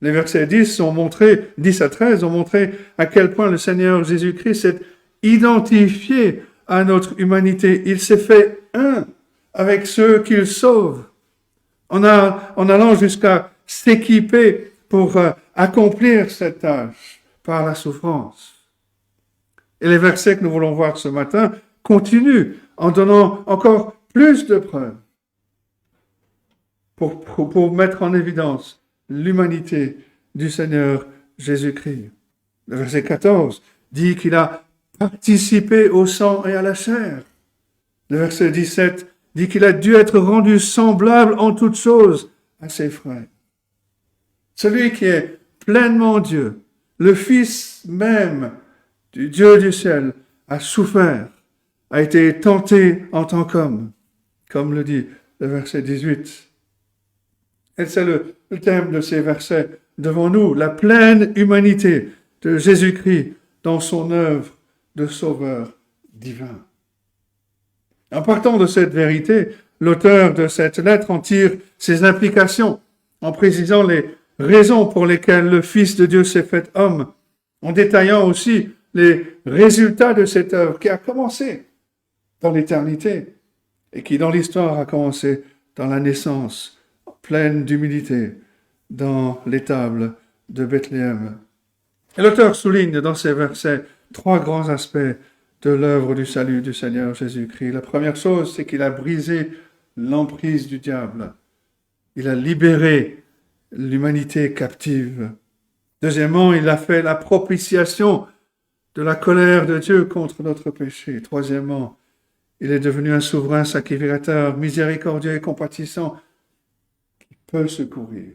Les versets 10 à 13 ont montré à quel point le Seigneur Jésus-Christ s'est identifié à notre humanité. Il s'est fait un avec ceux qu'il sauve, en allant jusqu'à s'équiper pour accomplir cette tâche par la souffrance. Et les versets que nous voulons voir ce matin continuent en donnant encore plus de preuves pour mettre en évidence l'humanité du Seigneur Jésus-Christ. Le verset 14 dit qu'il a participé au sang et à la chair. Le verset 17 dit qu'il a dû être rendu semblable en toutes choses à ses frères. Celui qui est pleinement Dieu, le Fils même du Dieu du ciel, a souffert, a été tenté en tant qu'homme, comme le dit le verset 18. Et c'est le thème de ces versets devant nous, la pleine humanité de Jésus-Christ dans son œuvre de sauveur divin. En partant de cette vérité, l'auteur de cette lettre en tire ses implications, en précisant les raisons pour lesquelles le Fils de Dieu s'est fait homme, en détaillant aussi les résultats de cette œuvre qui a commencé dans l'éternité et qui, dans l'histoire, a commencé dans la naissance pleine d'humilité dans l'étable de Bethléem. Et l'auteur souligne dans ces versets 3 grands aspects de l'œuvre du salut du Seigneur Jésus-Christ. La première chose, c'est qu'il a brisé l'emprise du diable. Il a libéré l'humanité captive. Deuxièmement, il a fait la propitiation de la colère de Dieu contre notre péché. Troisièmement, il est devenu un souverain sacrificateur, miséricordieux et compatissant, qui peut secourir,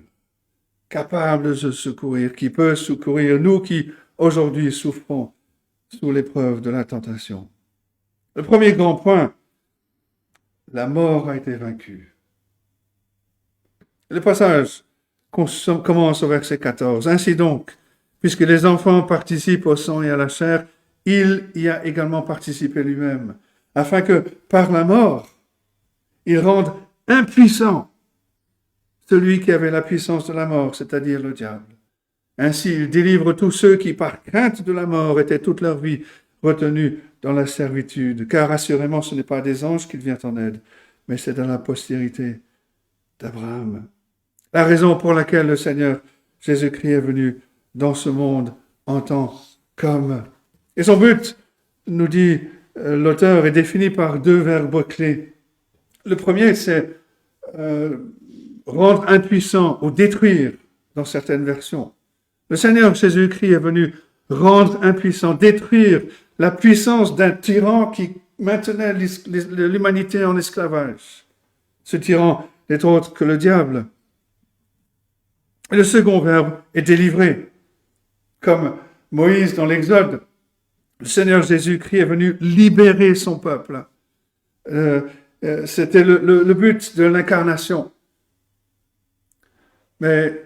capable de secourir, qui peut secourir nous qui, aujourd'hui, souffrons sous l'épreuve de la tentation. Le premier grand point, la mort a été vaincue. Le passage commence au verset 14. Ainsi donc, puisque les enfants participent au sang et à la chair, il y a également participé lui-même, afin que, par la mort, il rende impuissant celui qui avait la puissance de la mort, c'est-à-dire le diable. Ainsi, il délivre tous ceux qui, par crainte de la mort, étaient toute leur vie retenus dans la servitude. Car assurément, ce n'est pas des anges qu'il vient en aide, mais c'est dans la postérité d'Abraham. La raison pour laquelle le Seigneur Jésus-Christ est venu dans ce monde en tant qu'homme. Et son but, nous dit l'auteur, est défini par 2 verbes clés. Le premier, c'est rendre impuissant ou détruire dans certaines versions. Le Seigneur Jésus-Christ est venu rendre impuissant, détruire la puissance d'un tyran qui maintenait l'humanité en esclavage. Ce tyran n'est autre que le diable. Et le second verbe est délivrer. Comme Moïse dans l'Exode, le Seigneur Jésus-Christ est venu libérer son peuple. C'était le but de l'incarnation. Mais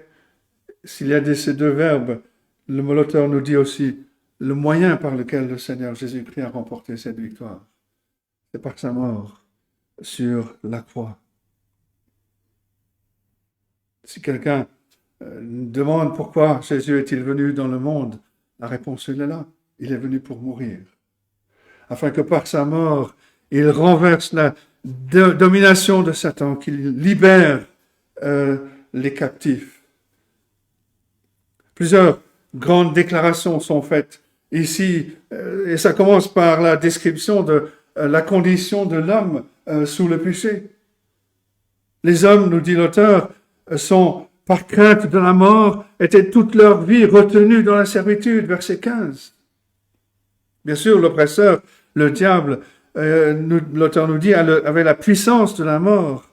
s'il y a ces 2 verbes, l'auteur nous dit aussi le moyen par lequel le Seigneur Jésus-Christ a remporté cette victoire. C'est par sa mort sur la croix. Si quelqu'un demande pourquoi Jésus est-il venu dans le monde, la réponse est là. Il est venu pour mourir. Afin que par sa mort, il renverse la domination de Satan, qu'il libère les captifs. Plusieurs grandes déclarations sont faites ici, et ça commence par la description de la condition de l'homme sous le péché. Les hommes, nous dit l'auteur, sont, par crainte de la mort, étaient toute leur vie retenus dans la servitude, verset 15. Bien sûr, l'oppresseur le diable, l'auteur nous dit, avait la puissance de la mort.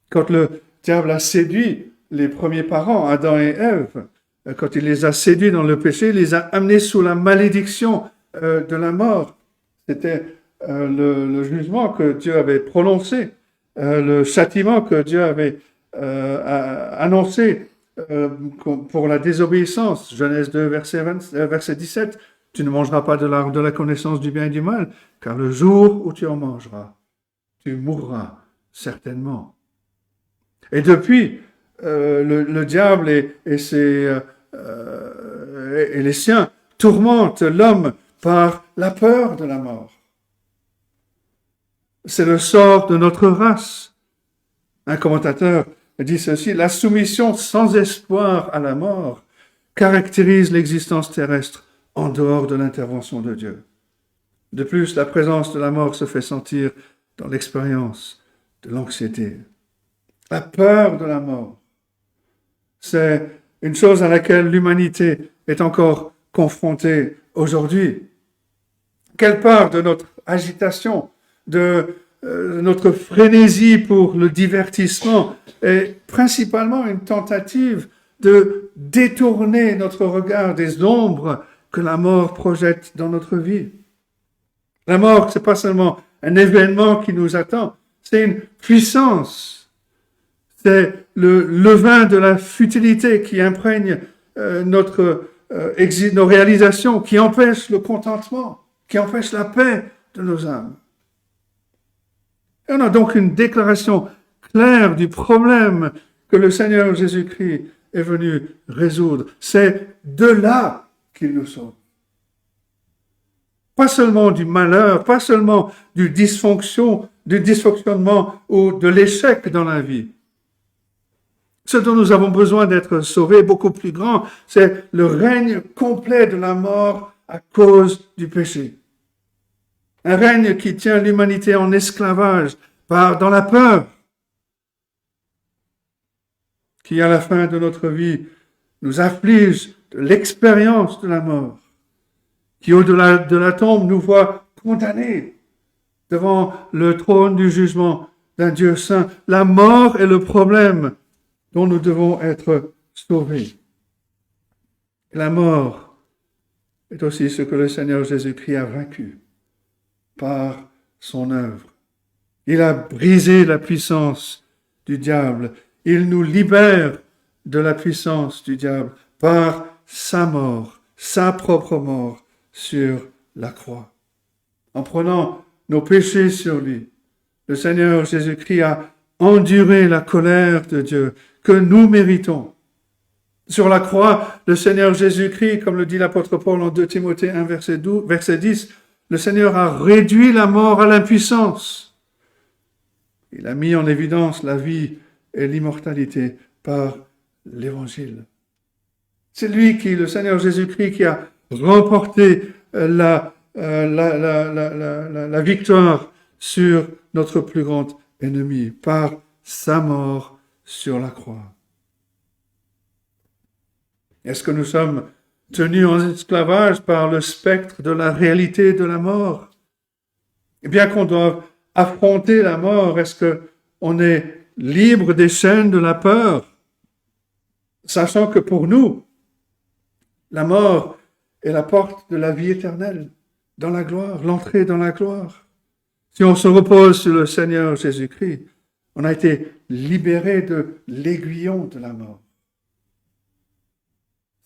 Quand le diable a séduit les premiers parents, Adam et Ève, quand il les a séduits dans le péché, il les a amenés sous la malédiction de la mort. C'était le jugement que Dieu avait prononcé, le châtiment que Dieu avait annoncé pour la désobéissance. Genèse 2, verset 17. Tu ne mangeras pas de l'arbre de la connaissance du bien et du mal, car le jour où tu en mangeras, tu mourras certainement. Et depuis, le diable et les siens tourmentent l'homme par la peur de la mort. C'est le sort de notre race. Un commentateur dit ceci: la soumission sans espoir à la mort caractérise l'existence terrestre en dehors de l'intervention de Dieu. De plus, la présence de la mort se fait sentir dans l'expérience de l'anxiété. La peur de la mort, c'est une chose à laquelle l'humanité est encore confrontée aujourd'hui. Quelle part de notre agitation, de notre frénésie pour le divertissement est principalement une tentative de détourner notre regard des ombres que la mort projette dans notre vie. La mort, c'est pas seulement un événement qui nous attend, c'est une puissance. C'est le levain de la futilité qui imprègne nos réalisations, qui empêche le contentement, qui empêche la paix de nos âmes. Et on a donc une déclaration claire du problème que le Seigneur Jésus-Christ est venu résoudre. C'est de là qu'il nous sauve. Pas seulement du malheur, pas seulement du dysfonctionnement ou de l'échec dans la vie. Ce dont nous avons besoin d'être sauvés, beaucoup plus grand, c'est le règne complet de la mort à cause du péché. Un règne qui tient l'humanité en esclavage dans la peur, qui à la fin de notre vie nous afflige de l'expérience de la mort, qui au-delà de la tombe nous voit condamnés devant le trône du jugement d'un Dieu saint. La mort est le problème dont nous devons être sauvés. La mort est aussi ce que le Seigneur Jésus-Christ a vaincu par son œuvre. Il a brisé la puissance du diable. Il nous libère de la puissance du diable par sa mort, sa propre mort sur la croix. En prenant nos péchés sur lui, le Seigneur Jésus-Christ a enduré la colère de Dieu que nous méritons. Sur la croix, le Seigneur Jésus-Christ, comme le dit l'apôtre Paul en 2 Timothée 1, verset 10, le Seigneur a réduit la mort à l'impuissance. Il a mis en évidence la vie et l'immortalité par l'Évangile. C'est lui le Seigneur Jésus-Christ, qui a remporté la victoire sur notre plus grand ennemi par sa mort sur la croix. Est-ce que nous sommes tenus en esclavage par le spectre de la réalité de la mort? Et bien qu'on doive affronter la mort, est-ce qu'on est libre des chaînes de la peur, sachant que pour nous, la mort est la porte de la vie éternelle, dans la gloire, l'entrée dans la gloire. Si on se repose sur le Seigneur Jésus-Christ, on a été libéré de l'aiguillon de la mort.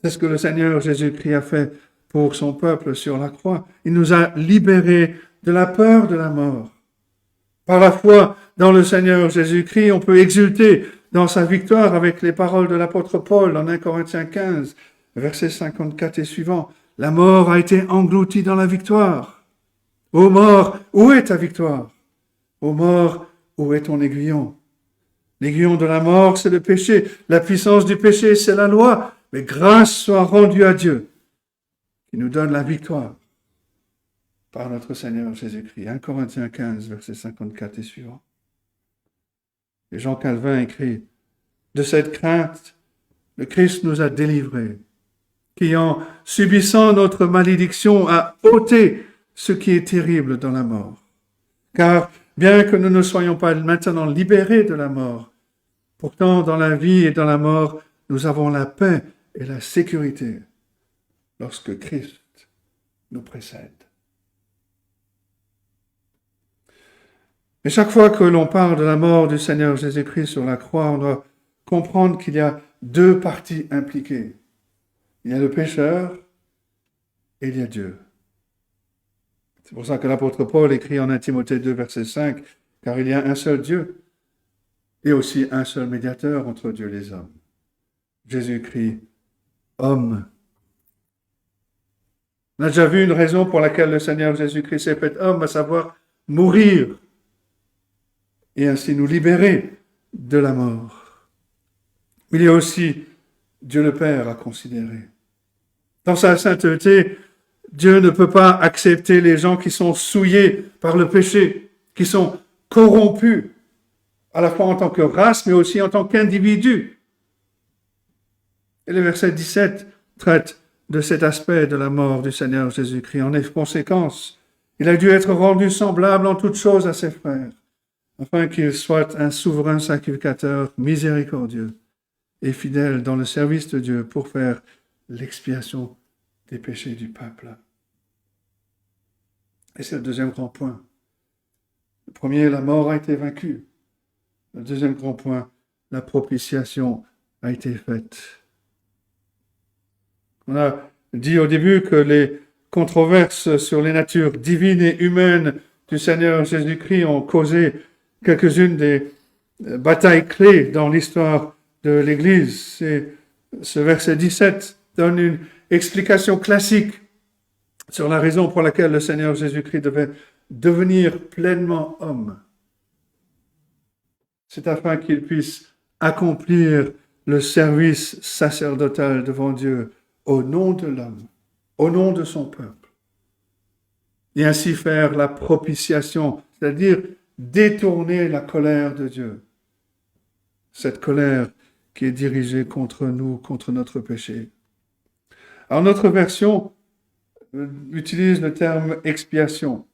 C'est ce que le Seigneur Jésus-Christ a fait pour son peuple sur la croix. Il nous a libérés de la peur de la mort. Par la foi dans le Seigneur Jésus-Christ, on peut exulter dans sa victoire avec les paroles de l'apôtre Paul en 1 Corinthiens 15, versets 54 et suivants. La mort a été engloutie dans la victoire. Ô mort, où est ta victoire? Ô mort, où est ton aiguillon? L'aiguillon de la mort, c'est le péché. La puissance du péché, c'est la loi. Mais grâce soit rendue à Dieu, qui nous donne la victoire par notre Seigneur Jésus-Christ. 1 Corinthiens 15, versets 54 et suivants. Et Jean Calvin écrit: de cette crainte, le Christ nous a délivrés, qui en subissant notre malédiction a ôté ce qui est terrible dans la mort. Car bien que nous ne soyons pas maintenant libérés de la mort, pourtant dans la vie et dans la mort, nous avons la paix et la sécurité lorsque Christ nous précède. Et chaque fois que l'on parle de la mort du Seigneur Jésus-Christ sur la croix, on doit comprendre qu'il y a deux parties impliquées. Il y a le pécheur et il y a Dieu. C'est pour ça que l'apôtre Paul écrit en 1 Timothée 2, verset 5, « Car il y a un seul Dieu et aussi un seul médiateur entre Dieu et les hommes. Jésus-Christ, homme. » On a déjà vu une raison pour laquelle le Seigneur Jésus-Christ s'est fait homme, à savoir mourir et ainsi nous libérer de la mort. Il y a aussi Dieu le Père à considérer. Dans sa sainteté, Dieu ne peut pas accepter les gens qui sont souillés par le péché, qui sont corrompus, à la fois en tant que race, mais aussi en tant qu'individu. Et le verset 17 traite de cet aspect de la mort du Seigneur Jésus-Christ. En conséquence, il a dû être rendu semblable en toutes choses à ses frères, afin qu'il soit un souverain sacrificateur miséricordieux et fidèle dans le service de Dieu pour faire l'expiation des péchés du peuple. Et c'est le deuxième grand point. Le premier, la mort a été vaincue. Le deuxième grand point, la propitiation a été faite. On a dit au début que les controverses sur les natures divines et humaines du Seigneur Jésus-Christ ont causé quelques-unes des batailles clés dans l'histoire de l'Église. Et ce verset 17 donne une explication classique sur la raison pour laquelle le Seigneur Jésus-Christ devait devenir pleinement homme. C'est afin qu'il puisse accomplir le service sacerdotal devant Dieu au nom de l'homme, au nom de son peuple, et ainsi faire la propitiation, c'est-à-dire détourner la colère de Dieu, cette colère qui est dirigée contre nous, contre notre péché. Alors notre version utilise le terme expiation.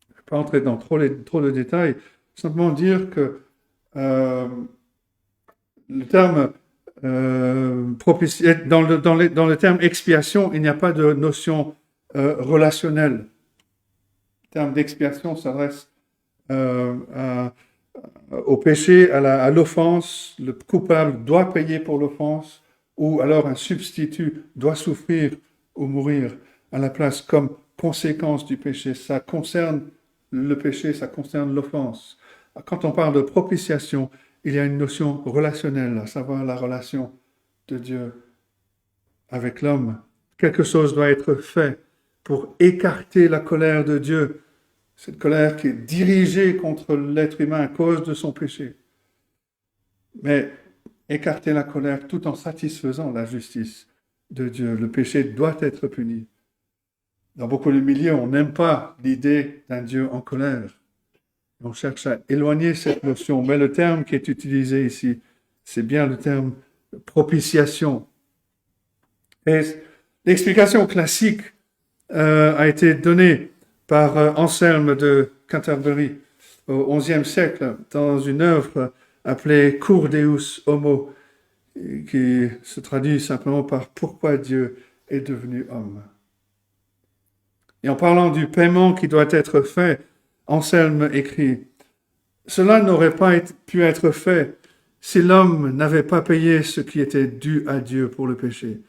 Je ne vais pas entrer dans trop de détails, simplement dire que le terme dans le terme expiation, il n'y a pas de notion relationnelle. Le terme d'expiation s'adresse au péché, à l'offense. Le coupable doit payer pour l'offense, ou alors un substitut doit souffrir ou mourir à la place comme conséquence du péché. Ça concerne le péché, ça concerne l'offense. Quand on parle de propitiation, il y a une notion relationnelle, à savoir la relation de Dieu avec l'homme. Quelque chose doit être fait pour écarter la colère de Dieu, cette colère qui est dirigée contre l'être humain à cause de son péché. Mais écarter la colère tout en satisfaisant la justice de Dieu. Le péché doit être puni. Dans beaucoup de milieux, on n'aime pas l'idée d'un Dieu en colère. On cherche à éloigner cette notion, mais le terme qui est utilisé ici, c'est bien le terme propitiation. Et l'explication classique a été donnée par Anselme de Canterbury au XIe siècle dans une œuvre appelée Cur Deus Homo, qui se traduit simplement par « Pourquoi Dieu est devenu homme ». Et en parlant du paiement qui doit être fait, Anselme écrit « Cela n'aurait pas pu être fait si l'homme n'avait pas payé ce qui était dû à Dieu pour le péché.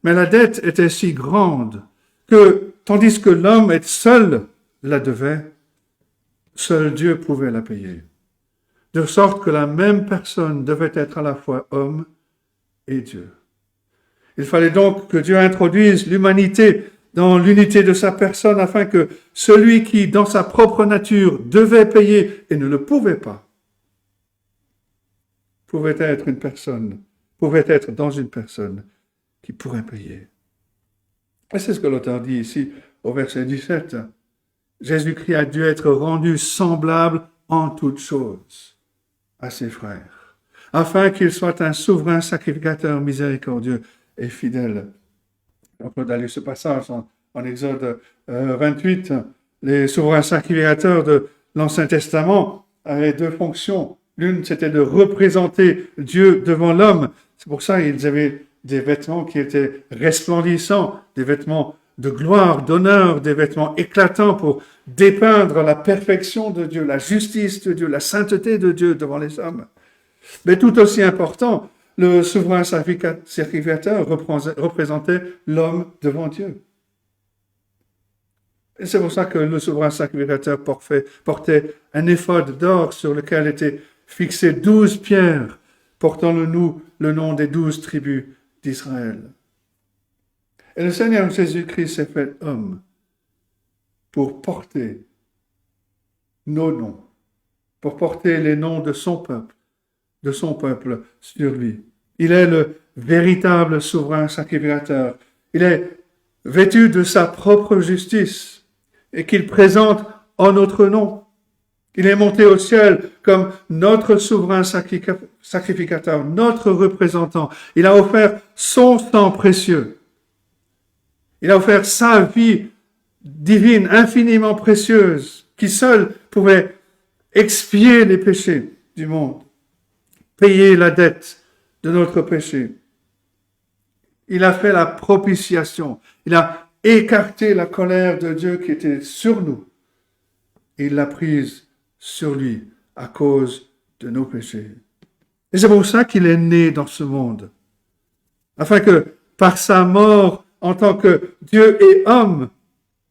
Mais la dette était si grande que, tandis que l'homme seul la devait, seul Dieu pouvait la payer. De sorte que la même personne devait être à la fois homme et Dieu. Il fallait donc que Dieu introduise l'humanité dans l'unité de sa personne, afin que celui qui, dans sa propre nature, devait payer et ne le pouvait pas, pouvait être dans une personne qui pourrait payer. Et c'est ce que l'auteur dit ici au verset 17. Jésus-Christ a dû être rendu semblable en toutes choses à ses frères, afin qu'il soit un souverain sacrificateur miséricordieux et fidèle. On peut aller ce passage en Exode 28, les souverains sacrificateurs de l'Ancien Testament avaient deux fonctions. L'une, c'était de représenter Dieu devant l'homme. C'est pour ça qu'ils avaient des vêtements qui étaient resplendissants, des vêtements de gloire, d'honneur, des vêtements éclatants pour dépeindre la perfection de Dieu, la justice de Dieu, la sainteté de Dieu devant les hommes. Mais tout aussi important, le souverain sacrificateur représentait l'homme devant Dieu. Et c'est pour ça que le souverain sacrificateur portait un éphod d'or sur lequel étaient fixées 12 pierres portant le nom des 12 tribus d'Israël. Et le Seigneur Jésus-Christ s'est fait homme pour porter nos noms, pour porter les noms de son peuple sur lui. Il est le véritable souverain sacrificateur. Il est vêtu de sa propre justice et qu'il présente en notre nom. Il est monté au ciel comme notre souverain sacrificateur, notre représentant. Il a offert son sang précieux. Il a offert sa vie divine, infiniment précieuse, qui seule pouvait expier les péchés du monde, payer la dette de notre péché. Il a fait la propitiation. Il a écarté la colère de Dieu qui était sur nous. Et il l'a prise sur lui à cause de nos péchés. Et c'est pour ça qu'il est né dans ce monde. Afin que par sa mort en tant que Dieu et homme,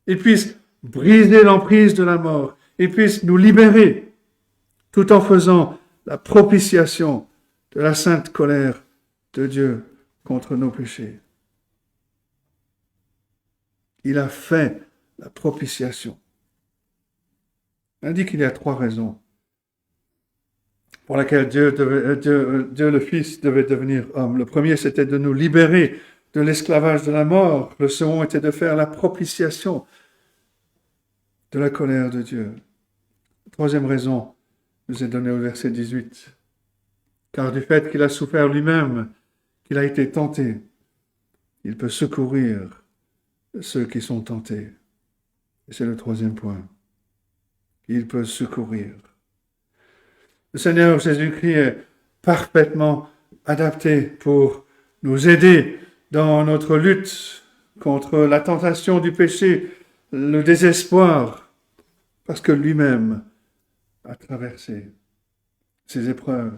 il puisse briser l'emprise de la mort. Il puisse nous libérer tout en faisant la propitiation de la sainte colère de Dieu contre nos péchés. Il a fait la propitiation. On dit qu'il y a 3 raisons pour lesquelles Dieu le Fils devait devenir homme. Le premier, c'était de nous libérer de l'esclavage de la mort. Le second était de faire la propitiation de la colère de Dieu. La troisième raison nous est donnée au verset 18. Car du fait qu'il a souffert lui-même, qu'il a été tenté, il peut secourir ceux qui sont tentés. Et c'est le troisième point. Il peut secourir. Le Seigneur Jésus-Christ est parfaitement adapté pour nous aider dans notre lutte contre la tentation du péché, le désespoir, parce que lui-même a traversé ces épreuves.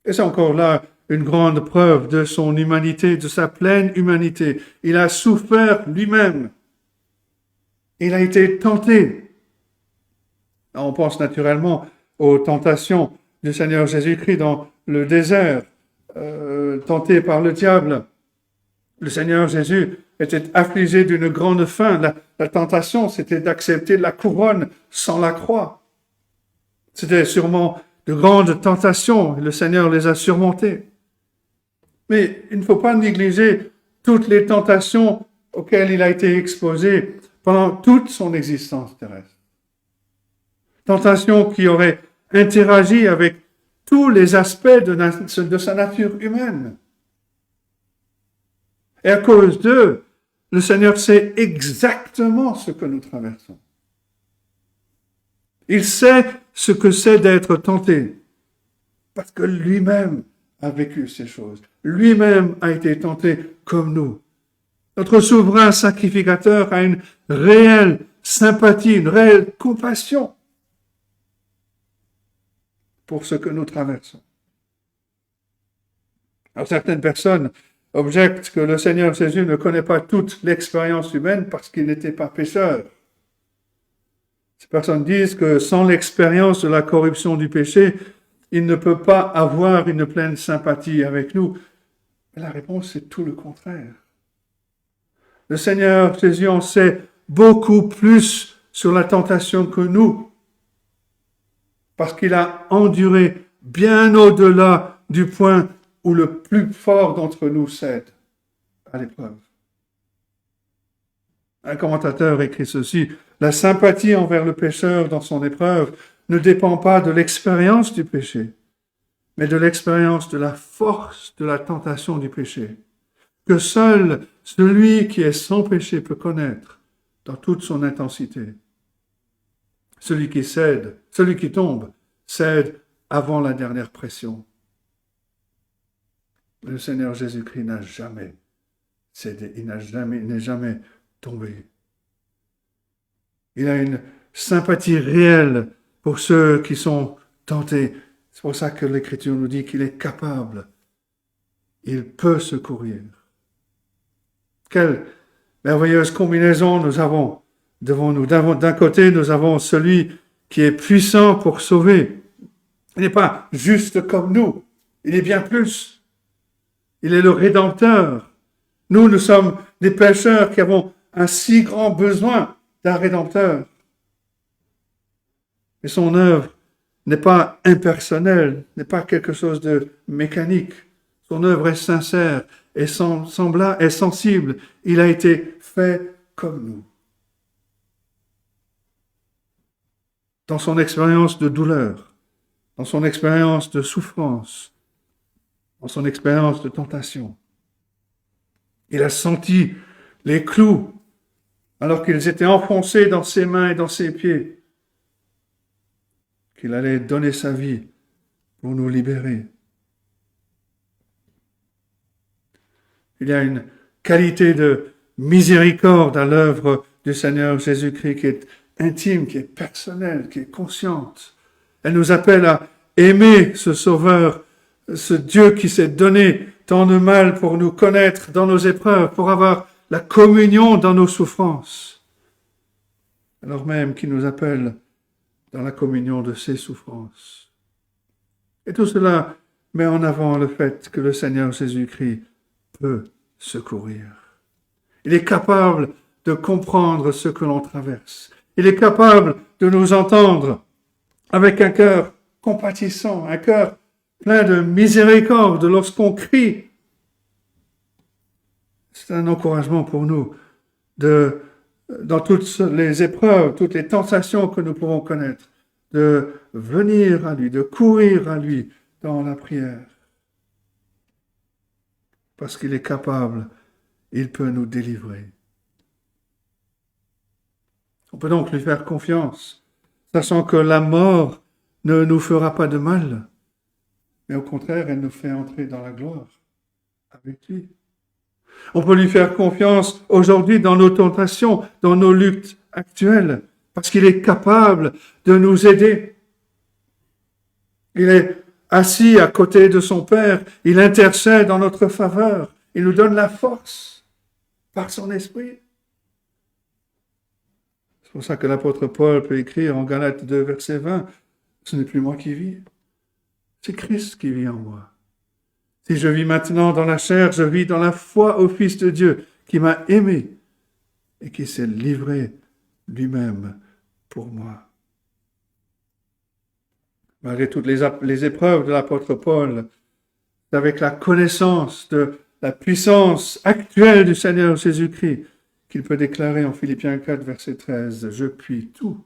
Et c'est encore là une grande preuve de son humanité, de sa pleine humanité. Il a souffert lui-même. Il a été tenté. On pense naturellement aux tentations du Seigneur Jésus-Christ dans le désert, tenté par le diable. Le Seigneur Jésus était affligé d'une grande faim. La tentation, c'était d'accepter la couronne sans la croix. C'était sûrement de grandes tentations. Le Seigneur les a surmontées. Mais il ne faut pas négliger toutes les tentations auxquelles il a été exposé pendant toute son existence terrestre. Tentations qui auraient interagi avec tous les aspects de sa nature humaine. Et à cause d'eux, le Seigneur sait exactement ce que nous traversons. Il sait ce que c'est d'être tenté, parce que lui-même a vécu ces choses. Lui-même a été tenté comme nous. Notre souverain sacrificateur a une réelle sympathie, une réelle compassion pour ce que nous traversons. Alors certaines personnes objectent que le Seigneur Jésus ne connaît pas toute l'expérience humaine parce qu'il n'était pas pécheur. Ces personnes disent que sans l'expérience de la corruption du péché, il ne peut pas avoir une pleine sympathie avec nous. Mais la réponse est tout le contraire. Le Seigneur Jésus en sait beaucoup plus sur la tentation que nous, parce qu'il a enduré bien au-delà du point où le plus fort d'entre nous cède à l'épreuve. Un commentateur écrit ceci: la sympathie envers le pécheur dans son épreuve ne dépend pas de l'expérience du péché, mais de l'expérience de la force de la tentation du péché, que seul celui qui est sans péché peut connaître, dans toute son intensité. Celui qui cède, celui qui tombe, cède avant la dernière pression. Le Seigneur Jésus-Christ n'a jamais cédé, il n'est jamais tombé. Il a une sympathie réelle pour ceux qui sont tentés. C'est pour ça que l'Écriture nous dit qu'il est capable. Il peut secourir. Quelle merveilleuse combinaison nous avons devant nous. D'un côté, nous avons celui qui est puissant pour sauver. Il n'est pas juste comme nous. Il est bien plus. Il est le Rédempteur. Nous sommes des pécheurs qui avons un si grand besoin d'un Rédempteur. Et son œuvre n'est pas impersonnelle, n'est pas quelque chose de mécanique. Son œuvre est sincère, est semblable, est sensible. Il a été fait comme nous. Dans son expérience de douleur, dans son expérience de souffrance, dans son expérience de tentation. Il a senti les clous alors qu'ils étaient enfoncés dans ses mains et dans ses pieds, qu'il allait donner sa vie pour nous libérer. Il y a une qualité de miséricorde à l'œuvre du Seigneur Jésus-Christ qui est intime, qui est personnelle, qui est consciente. Elle nous appelle à aimer ce Sauveur, ce Dieu qui s'est donné tant de mal pour nous connaître dans nos épreuves, pour avoir la communion dans nos souffrances, alors même qu'il nous appelle dans la communion de ses souffrances. Et tout cela met en avant le fait que le Seigneur Jésus-Christ peut secourir. Il est capable de comprendre ce que l'on traverse. Il est capable de nous entendre avec un cœur compatissant, un cœur plein de miséricorde lorsqu'on crie. C'est un encouragement pour nous dans toutes les épreuves, toutes les tentations que nous pouvons connaître, de venir à lui, de courir à lui dans la prière. Parce qu'il est capable, il peut nous délivrer. On peut donc lui faire confiance, sachant que la mort ne nous fera pas de mal, mais au contraire, elle nous fait entrer dans la gloire avec lui. On peut lui faire confiance aujourd'hui dans nos tentations, dans nos luttes actuelles, parce qu'il est capable de nous aider. Il est assis à côté de son Père, il intercède en notre faveur, il nous donne la force par son esprit. C'est pour ça que l'apôtre Paul peut écrire en Galates 2, verset 20, « Ce n'est plus moi qui vis, c'est Christ qui vit en moi. Si je vis maintenant dans la chair, je vis dans la foi au Fils de Dieu qui m'a aimé et qui s'est livré lui-même pour moi. » Malgré toutes les épreuves de l'apôtre Paul, avec la connaissance de la puissance actuelle du Seigneur Jésus-Christ, qu'il peut déclarer en Philippiens 4, verset 13, « Je puis tout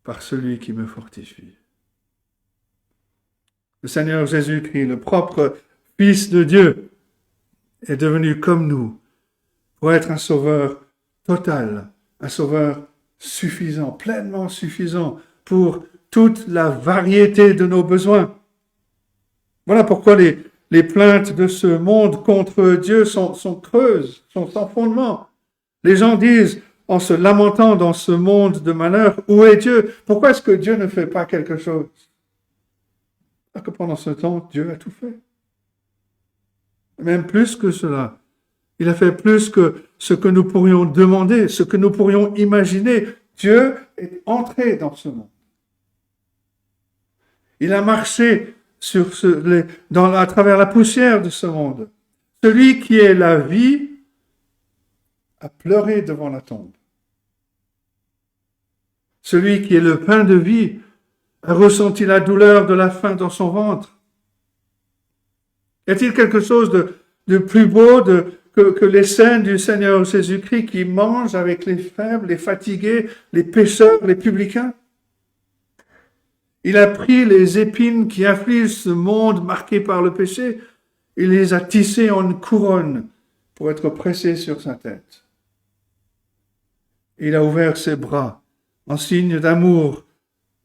par celui qui me fortifie. » Le Seigneur Jésus-Christ, le propre Fils de Dieu, est devenu comme nous pour être un sauveur total, un sauveur suffisant, pleinement suffisant pour toute la variété de nos besoins. Voilà pourquoi les plaintes de ce monde contre Dieu sont creuses, sont sans fondement. Les gens disent, en se lamentant dans ce monde de malheur, où est Dieu? Pourquoi est-ce que Dieu ne fait pas quelque chose? Alors que pendant ce temps, Dieu a tout fait. Même plus que cela. Il a fait plus que ce que nous pourrions demander, ce que nous pourrions imaginer. Dieu est entré dans ce monde. Il a marché à travers la poussière de ce monde. Celui qui est la vie a pleuré devant la tombe. Celui qui est le pain de vie a ressenti la douleur de la faim dans son ventre. Y a-t-il quelque chose de plus beau que les scènes du Seigneur Jésus-Christ qui mange avec les faibles, les fatigués, les pécheurs, les publicains? Il a pris les épines qui affligent ce monde marqué par le péché, il les a tissées en une couronne pour être pressées sur sa tête. Il a ouvert ses bras en signe d'amour,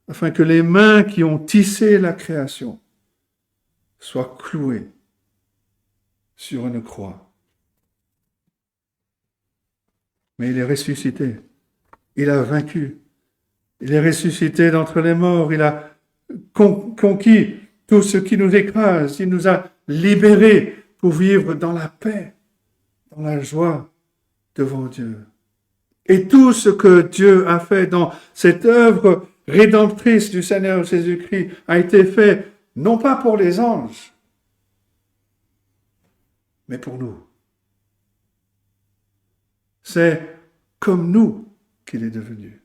afin que les mains qui ont tissé la création soient clouées sur une croix. Mais il est ressuscité. Il a vaincu. Il est ressuscité d'entre les morts. Il a conquis tout ce qui nous écrase. Il nous a libérés pour vivre dans la paix, dans la joie devant Dieu. Et tout ce que Dieu a fait dans cette œuvre rédemptrice du Seigneur Jésus-Christ a été fait non pas pour les anges, mais pour nous. C'est comme nous qu'il est devenu.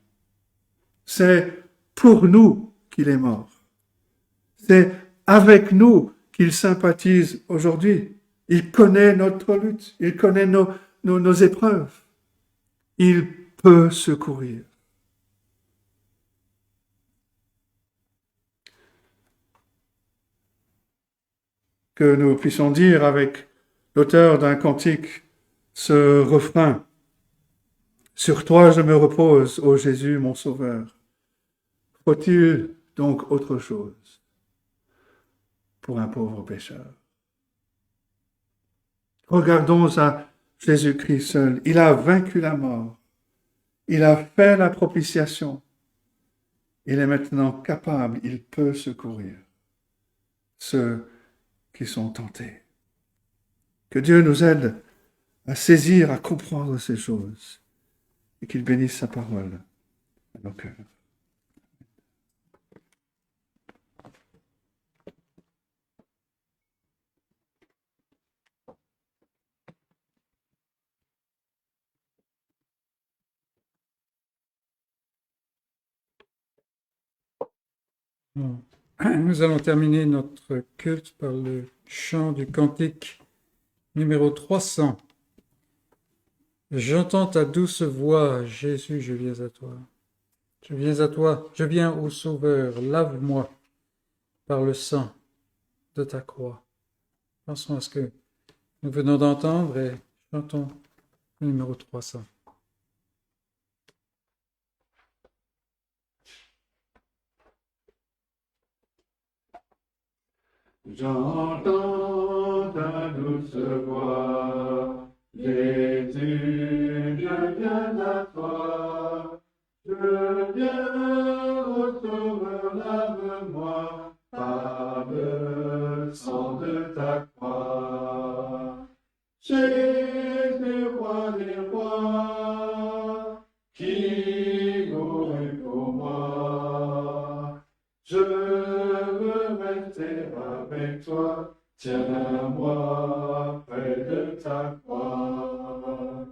C'est pour nous qu'il est mort. C'est avec nous qu'il sympathise aujourd'hui. Il connaît notre lutte, il connaît nos épreuves. Il peut secourir. Que nous puissions dire avec l'auteur d'un cantique ce refrain. Sur toi je me repose, ô Jésus, mon Sauveur. Faut-il donc autre chose pour un pauvre pécheur? Regardons à Jésus-Christ seul. Il a vaincu la mort. Il a fait la propitiation. Il est maintenant capable, il peut secourir ceux qui sont tentés. Que Dieu nous aide à saisir, à comprendre ces choses et qu'il bénisse sa parole à nos cœurs. Nous allons terminer notre culte par le chant du cantique numéro 300. J'entends ta douce voix, Jésus, je viens à toi. Je viens à toi, je viens au Sauveur, lave-moi par le sang de ta croix. Pensons à ce que nous venons d'entendre et chantons le numéro 300. J'entends ta douce voix, Jésus, je viens à toi. Je viens au Sauveur, lave-moi par le sang de ta croix. Jésus, roi des rois, qui mourut pour moi. Je veux rester avec toi, tiens-moi près de ta croix.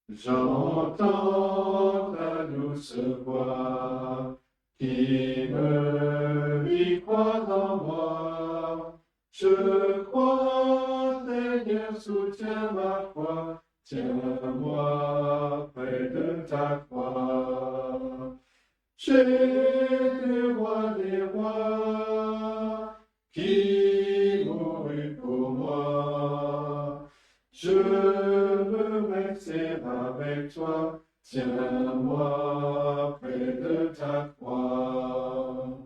J'entends ta douce voix qui me dit crois en moi. Je crois, Seigneur, soutiens ma foi, tiens-moi près de ta croix. Jésus, roi des rois, qui mourut pour moi. Je veux rester avec toi, tiens-moi près de ta croix.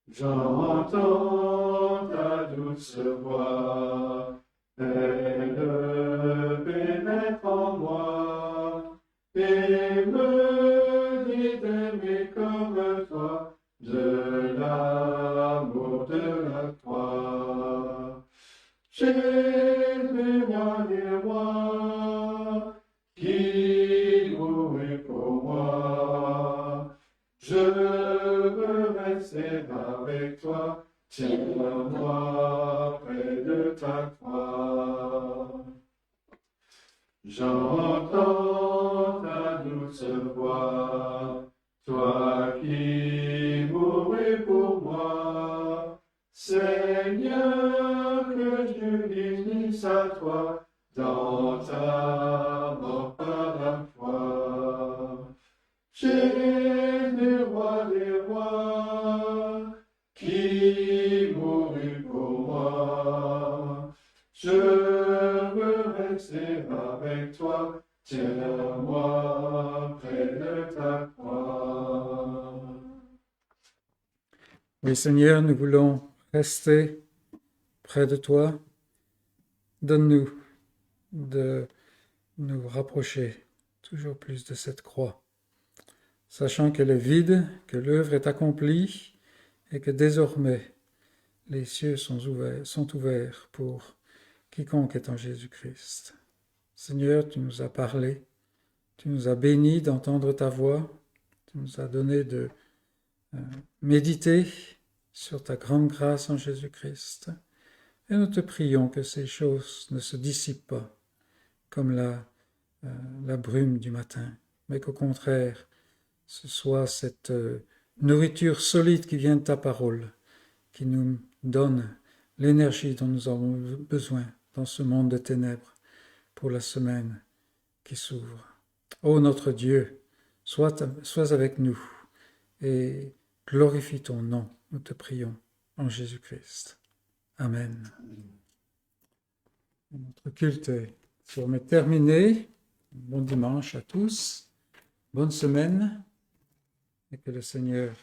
J'entends ta douce voix, elle pénètre en moi et me dit d'aimer comme toi, de l'amour de la croix. Jésus, roi des rois, qui mourut pour moi. Je veux rester avec toi, tiens-moi près de ta croix. J'entends ta douce voix, toi qui mourus pour moi. Seigneur, que je bénisse à toi dans ta mort par la foi. Jésus, roi des rois, qui mourut pour moi. Je veux rester avec toi, Tiens-moi près de ta croix. Oui, Seigneur, nous voulons rester près de toi. Donne-nous de nous rapprocher toujours plus de cette croix, sachant qu'elle est vide, que l'œuvre est accomplie et que désormais les cieux sont ouverts pour quiconque est en Jésus-Christ. Seigneur, tu nous as parlé, tu nous as bénis d'entendre ta voix, tu nous as donné de méditer sur ta grande grâce en Jésus-Christ. Et nous te prions que ces choses ne se dissipent pas comme la brume du matin, mais qu'au contraire, ce soit cette nourriture solide qui vient de ta parole, qui nous donne l'énergie dont nous avons besoin dans ce monde de ténèbres pour la semaine qui s'ouvre. Ô notre Dieu, sois avec nous et glorifie ton nom, nous te prions, en Jésus-Christ. Amen. Notre culte est désormais terminé. Bon dimanche à tous, bonne semaine, et que le Seigneur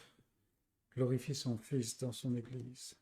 glorifie son Fils dans son Église.